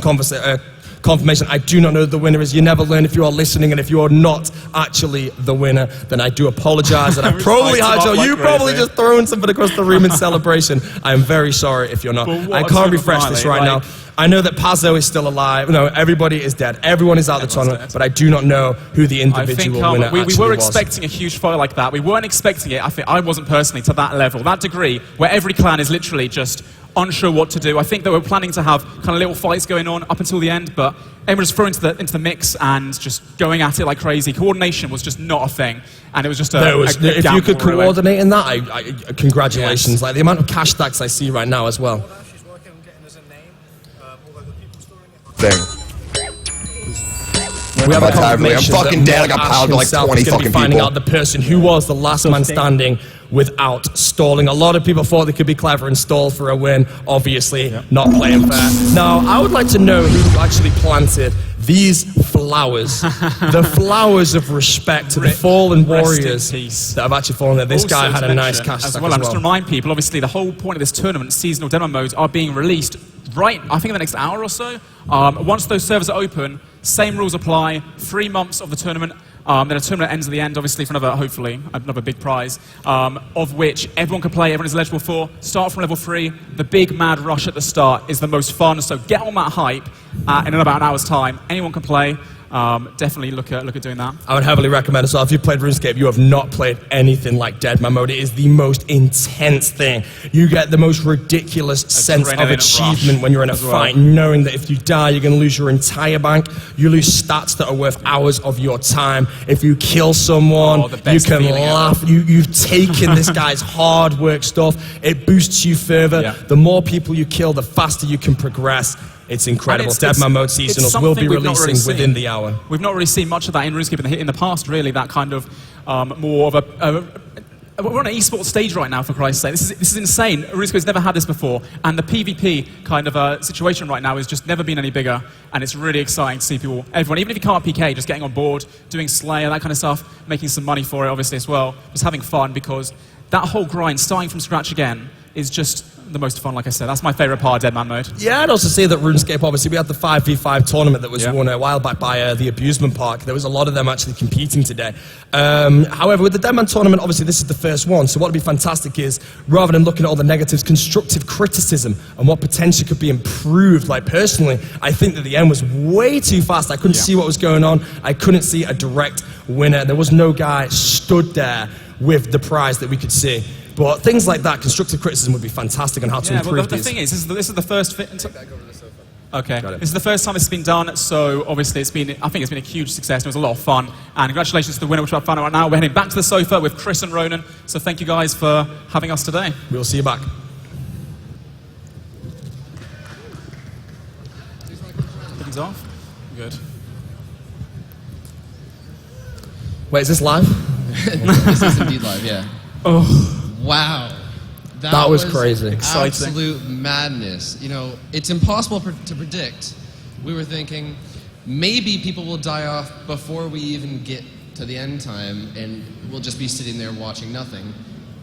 confirmation. I do not know who the winner is. You never learn if you are listening, and if you are not actually the winner, then I do apologise. And I We probably spiked him up like you probably crazy. just thrown something across the room in celebration. I am very sorry if you're not. But what I a can't tournament refresh this finale, right like- now. I know that Pazzo is still alive. No, everybody is dead. Everyone is out of the Everyone's tournament, dead. but I do not know who the I individual think winner we actually were was. expecting a huge fight like that. We weren't expecting it. I think I wasn't personally to that level, that degree, where every clan is literally just unsure what to do. I think that we're planning to have kind of little fights going on up until the end, but everyone was thrown into the mix and just going at it like crazy. Coordination was just not a thing, and it was just a, There was, a if you gamble, could really. coordinate in that, I congratulations. Yes. Like the amount of cash stacks I see right now as well. She's working on getting us a name, although the people storing it. Thing. We have a I'm confirmation fucking that dead. I got Monash piled by like himself 20 is gonna be fucking finding people. out the person who was the last man standing without stalling. A lot of people thought they could be clever and stall for a win. Obviously, not playing fair. Now, I would like to know who actually planted these flowers, the flowers of respect to the fallen warriors that have actually fallen there. This Also guy had to a nice mention cash as stack well. as I'm just to well. remind people, obviously, the whole point of this tournament, seasonal demo modes, are being released right, I think, in the next hour or so. Once those servers are open, same rules apply. 3 months of the tournament. Then the tournament ends at the end, obviously, for another, hopefully, another big prize, of which everyone can play, everyone is eligible for. Start from level 3. The big mad rush at the start is the most fun, so get on that hype in about an hour's time. Anyone can play. Definitely look at doing that. I would heavily recommend it. So if you've played RuneScape, you have not played anything like Deadman mode. It is the most intense thing. You get the most ridiculous sense of Adrenaline achievement rush when you're in a as well. fight, knowing that if you die, you're going to lose your entire bank. You lose stats that are worth hours of your time. If you kill someone, the you best can feeling ever. laugh. You've taken this guy's hard work stuff. It boosts you further. Yeah. The more people you kill, the faster you can progress. It's incredible. Deadman mode it's seasonals will be something we've not really releasing within seen. the hour. We've not really seen much of that in RuneScape in the past, really. That kind of more of we're on an esports stage right now, for Christ's sake. This is insane. RuneScape's never had this before, and the PvP kind of situation right now has just never been any bigger, and it's really exciting to see everyone, even if you can't PK, just getting on board, doing Slayer, that kind of stuff, making some money for it, obviously, as well, just having fun, because that whole grind, starting from scratch again, is just the most fun, like I said. That's my favourite part of Deadman mode. Yeah, I'd also say that RuneScape, obviously, we had the 5v5 tournament that was Yeah. won a while back by the Abusement Park. There was a lot of them actually competing today. However, with the Deadman tournament, obviously, this is the first one. So what would be fantastic is, rather than looking at all the negatives, constructive criticism and what potentially could be improved. Like, personally, I think that the end was way too fast. I couldn't see what was going on. I couldn't see a direct winner. There was no guy stood there with the prize that we could see. But things like that, constructive criticism would be fantastic on how to Yeah, improve well, the these. thing is, this is the first... Okay, Got it. this is the first time this has been done, so obviously I think it's been a huge success, and it was a lot of fun. And congratulations to the winner, which we'll find out right now. We're heading back to the sofa with Chris and Ronan, so thank you guys for having us today. We'll see you back. Things off? Good. Wait, is this live? This is indeed live, yeah. Oh, Wow. That was crazy. Exciting. Absolute madness. You know, it's impossible to predict. We were thinking maybe people will die off before we even get to the end time and we'll just be sitting there watching nothing.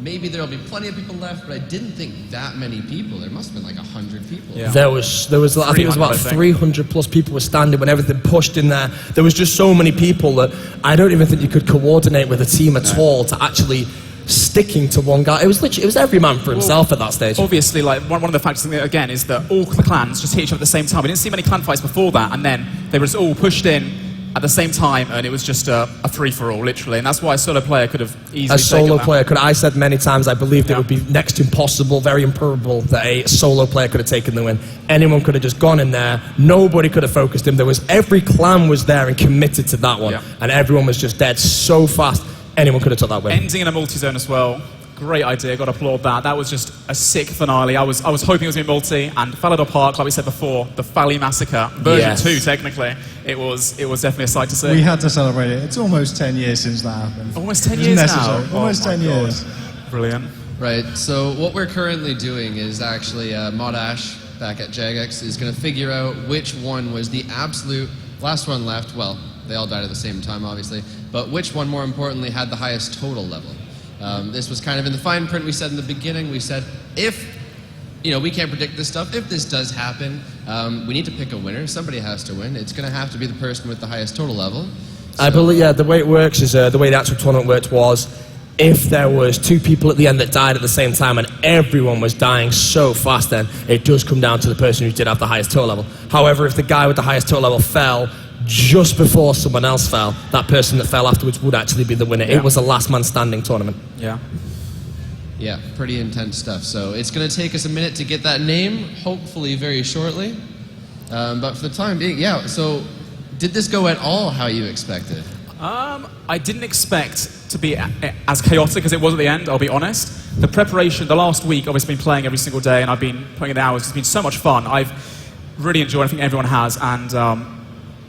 Maybe there'll be plenty of people left, but I didn't think that many people. There must have been like 100 people. Yeah. There was I think it was 300, about I think. 300 plus people were standing when everything pushed in there. There was just so many people that I don't even think you could coordinate with a team at all to actually sticking to one guy. It was literally, it was every man for himself at that stage. Obviously, like one of the factors again is that all the clans just hit each other at the same time. We didn't see many clan fights before that, and then they were just all pushed in at the same time, and it was just a free-for-all, literally. And that's why a solo player could have easily A solo taken that. player could. I said many times I believed it Yeah. would be next to impossible, very improbable that a solo player could have taken the win. Anyone could have just gone in there. Nobody could have focused him. Every clan was there and committed to that one, Yeah. and everyone was just dead so fast. Anyone could have took that win. Ending in a multi-zone as well. Great idea, got to applaud that. That was just a sick finale. I was hoping it was going to be multi, and Falador Park, like we said before, the Fally Massacre, version Yes. 2 technically, it was definitely a sight to see. We had to celebrate it. It's almost 10 years since that happened. Almost 10 It was years necessary. now. Almost Oh my 10 God. years. Brilliant. Right, so what we're currently doing is actually Modash back at Jagex is going to figure out which one was the absolute last one left. Well, they all died at the same time, obviously, but which one, more importantly, had the highest total level. This was kind of in the fine print we said in the beginning. We said, if, we can't predict this stuff. If this does happen, we need to pick a winner. Somebody has to win. It's going to have to be the person with the highest total level. I believe, the way it works is, the way the actual tournament worked was, if there was 2 people at the end that died at the same time and everyone was dying so fast, then it does come down to the person who did have the highest total level. However, if the guy with the highest total level fell just before someone else fell, that person that fell afterwards would actually be the winner. Yeah. It was a last man standing tournament. Yeah. Yeah, pretty intense stuff. So it's going to take us a minute to get that name, hopefully very shortly. But for the time being, yeah, so did this go at all how you expected? I didn't expect to be as chaotic as it was at the end, I'll be honest. The preparation, the last week, obviously been playing every single day, and I've been putting in the hours. It's been so much fun. I've really enjoyed it. I think everyone has, and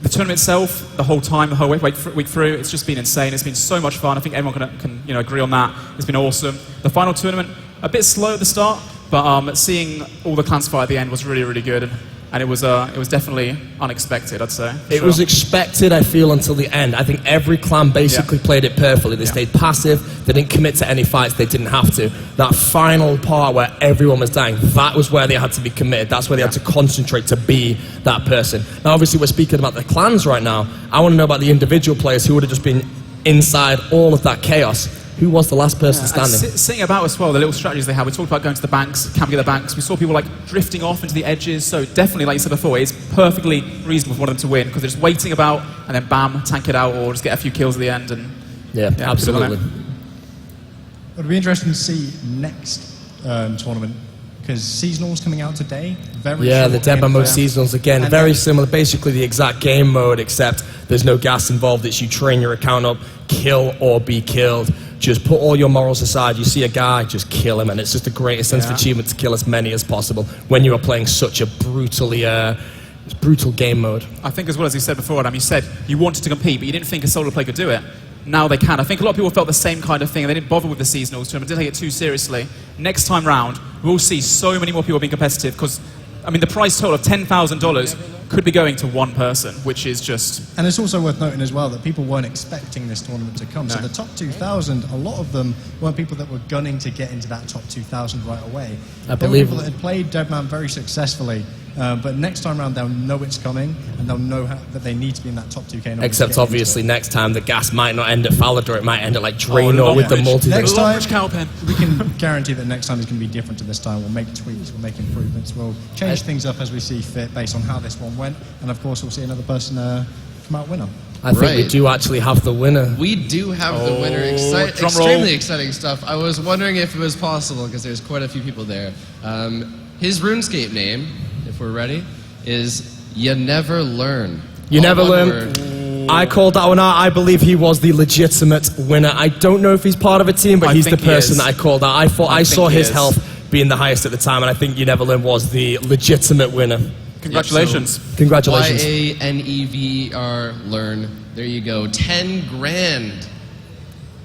the tournament itself, the whole time, the whole week through, it's just been insane. It's been so much fun. I think everyone can agree on that. It's been awesome. The final tournament, a bit slow at the start, but seeing all the clans fight at the end was really, really good. And it was definitely unexpected, I'd say. It was expected, I feel, until the end. I think every clan basically played it perfectly. They stayed passive, they didn't commit to any fights, they didn't have to. That final part where everyone was dying, that was where they had to be committed. That's where they had to concentrate to be that person. Now, obviously, we're speaking about the clans right now. I want to know about the individual players who would have just been inside all of that chaos. Who was the last person standing? Sitting about as well, the little strategies they had. We talked about going to the banks, camping at the banks. We saw people like drifting off into the edges. So definitely, like you said before, it's perfectly reasonable for one of them to win because they're just waiting about and then bam, tank it out or just get a few kills at the end. And yeah, absolutely. It'll be interesting to see next tournament because seasonal's coming out today. The demo mode seasonals again, and very similar, basically the exact game mode except there's no gas involved. It's you train your account up, kill or be killed. Just put all your morals aside. You see a guy, just kill him, and it's just the greatest sense of achievement to kill as many as possible when you are playing such a brutal game mode. I think as well as you said before, Adam, you said you wanted to compete, but you didn't think a solo player could do it. Now they can. I think a lot of people felt the same kind of thing, and they didn't bother with the seasonals tournament, didn't take it too seriously. Next time round, we'll see so many more people being competitive because, I mean, the prize total of $10,000 could be going to one person, which is just... And it's also worth noting as well that people weren't expecting this tournament to come. No. So the top 2,000, a lot of them weren't people that were gunning to get into that top 2,000 right away. There were people that had played Deadman very successfully, but next time around they'll know it's coming and they'll know that they need to be in that top 2K. Except obviously next time the gas might not end at Falador, it might end at like Draenor with the multi. Next time, we can guarantee that next time is going to be different to this time. We'll make tweaks, we'll make improvements, we'll change things up as we see fit based on how this one went, and of course we'll see another person come out winner. I think we do actually have the winner. We do have the winner. Extremely exciting stuff. I was wondering if it was possible because there's quite a few people there. His RuneScape name, if we're ready, is You Never Learn. You Never Learn. I called that one out. I believe he was the legitimate winner. I don't know if he's part of a team, but he's the person that I called out. I saw his health being the highest at the time, and I think You Never Learn was the legitimate winner. Congratulations. Congratulations. YANEVER Learn. There you go. 10 grand.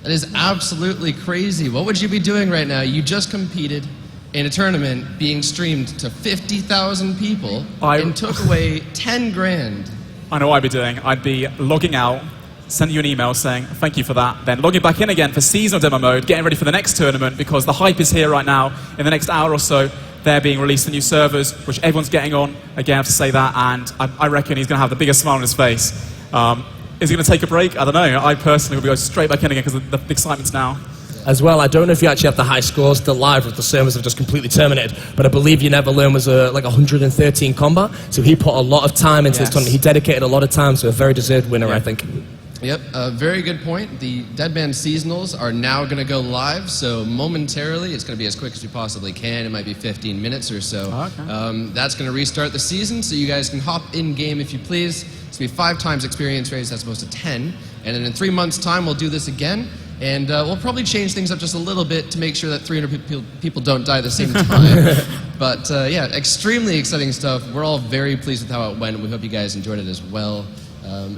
That is absolutely crazy. What would you be doing right now? You just competed in a tournament being streamed to 50,000 people and took away 10 grand. I know what I'd be doing. I'd be logging out, sending you an email saying thank you for that, then logging back in again for seasonal demo mode, getting ready for the next tournament because the hype is here right now. In the next hour or so, they're being released, the new servers, which everyone's getting on. Again, I have to say that, and I reckon he's going to have the biggest smile on his face. Is he going to take a break? I don't know. I personally will go straight back in again because the excitement's now. As well, I don't know if you actually have the high scores still live if the servers have just completely terminated, but I believe You Never Learn was like 113 combat, so he put a lot of time into this tournament. He dedicated a lot of time, so a very deserved winner, I think. Yep, very good point. The Deadman Seasonals are now going to go live, so momentarily, it's going to be as quick as we possibly can. It might be 15 minutes or so. That's going to restart the season, so you guys can hop in-game if you please. It's going to be 5 times experience rates as opposed to 10. And then in 3 months' time, we'll do this again. And we'll probably change things up just a little bit to make sure that 300 people don't die at the same time. But yeah, extremely exciting stuff. We're all very pleased with how it went. We hope you guys enjoyed it as well.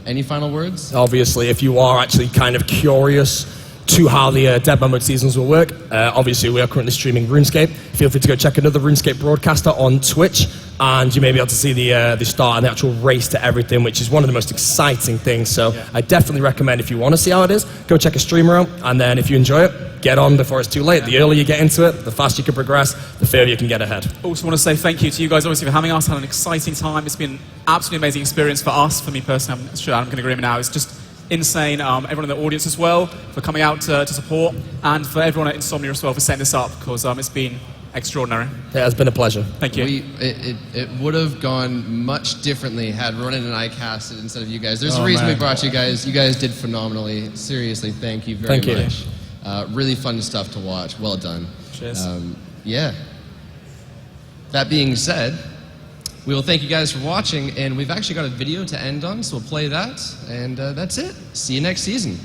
Any final words? Obviously, if you are actually kind of curious to how the Deadman Mode seasons will work, obviously we are currently streaming RuneScape. Feel free to go check another RuneScape broadcaster on Twitch, and you may be able to see the start and the actual race to everything, which is one of the most exciting things. So I definitely recommend, if you want to see how it is, go check a streamer out, and then if you enjoy it, get on before it's too late. The earlier you get into it, the faster you can progress, the further you can get ahead. Also want to say thank you to you guys, obviously, for having us. Had an exciting time. It's been an absolutely amazing experience for us, for me personally. I'm sure Adam can agree with me now. It's just insane. Everyone in the audience as well for coming out to support, and for everyone at Insomnia as well for setting this up, because it's been extraordinary. It has been a pleasure. Thank you. It would have gone much differently had Ronan and I cast it instead of you guys. There's a reason we brought you guys. You guys did phenomenally. Seriously, thank you very much. Really fun stuff to watch. Well done. Cheers. Yeah. That being said, we will thank you guys for watching, and we've actually got a video to end on, so we'll play that, and that's it. See you next season.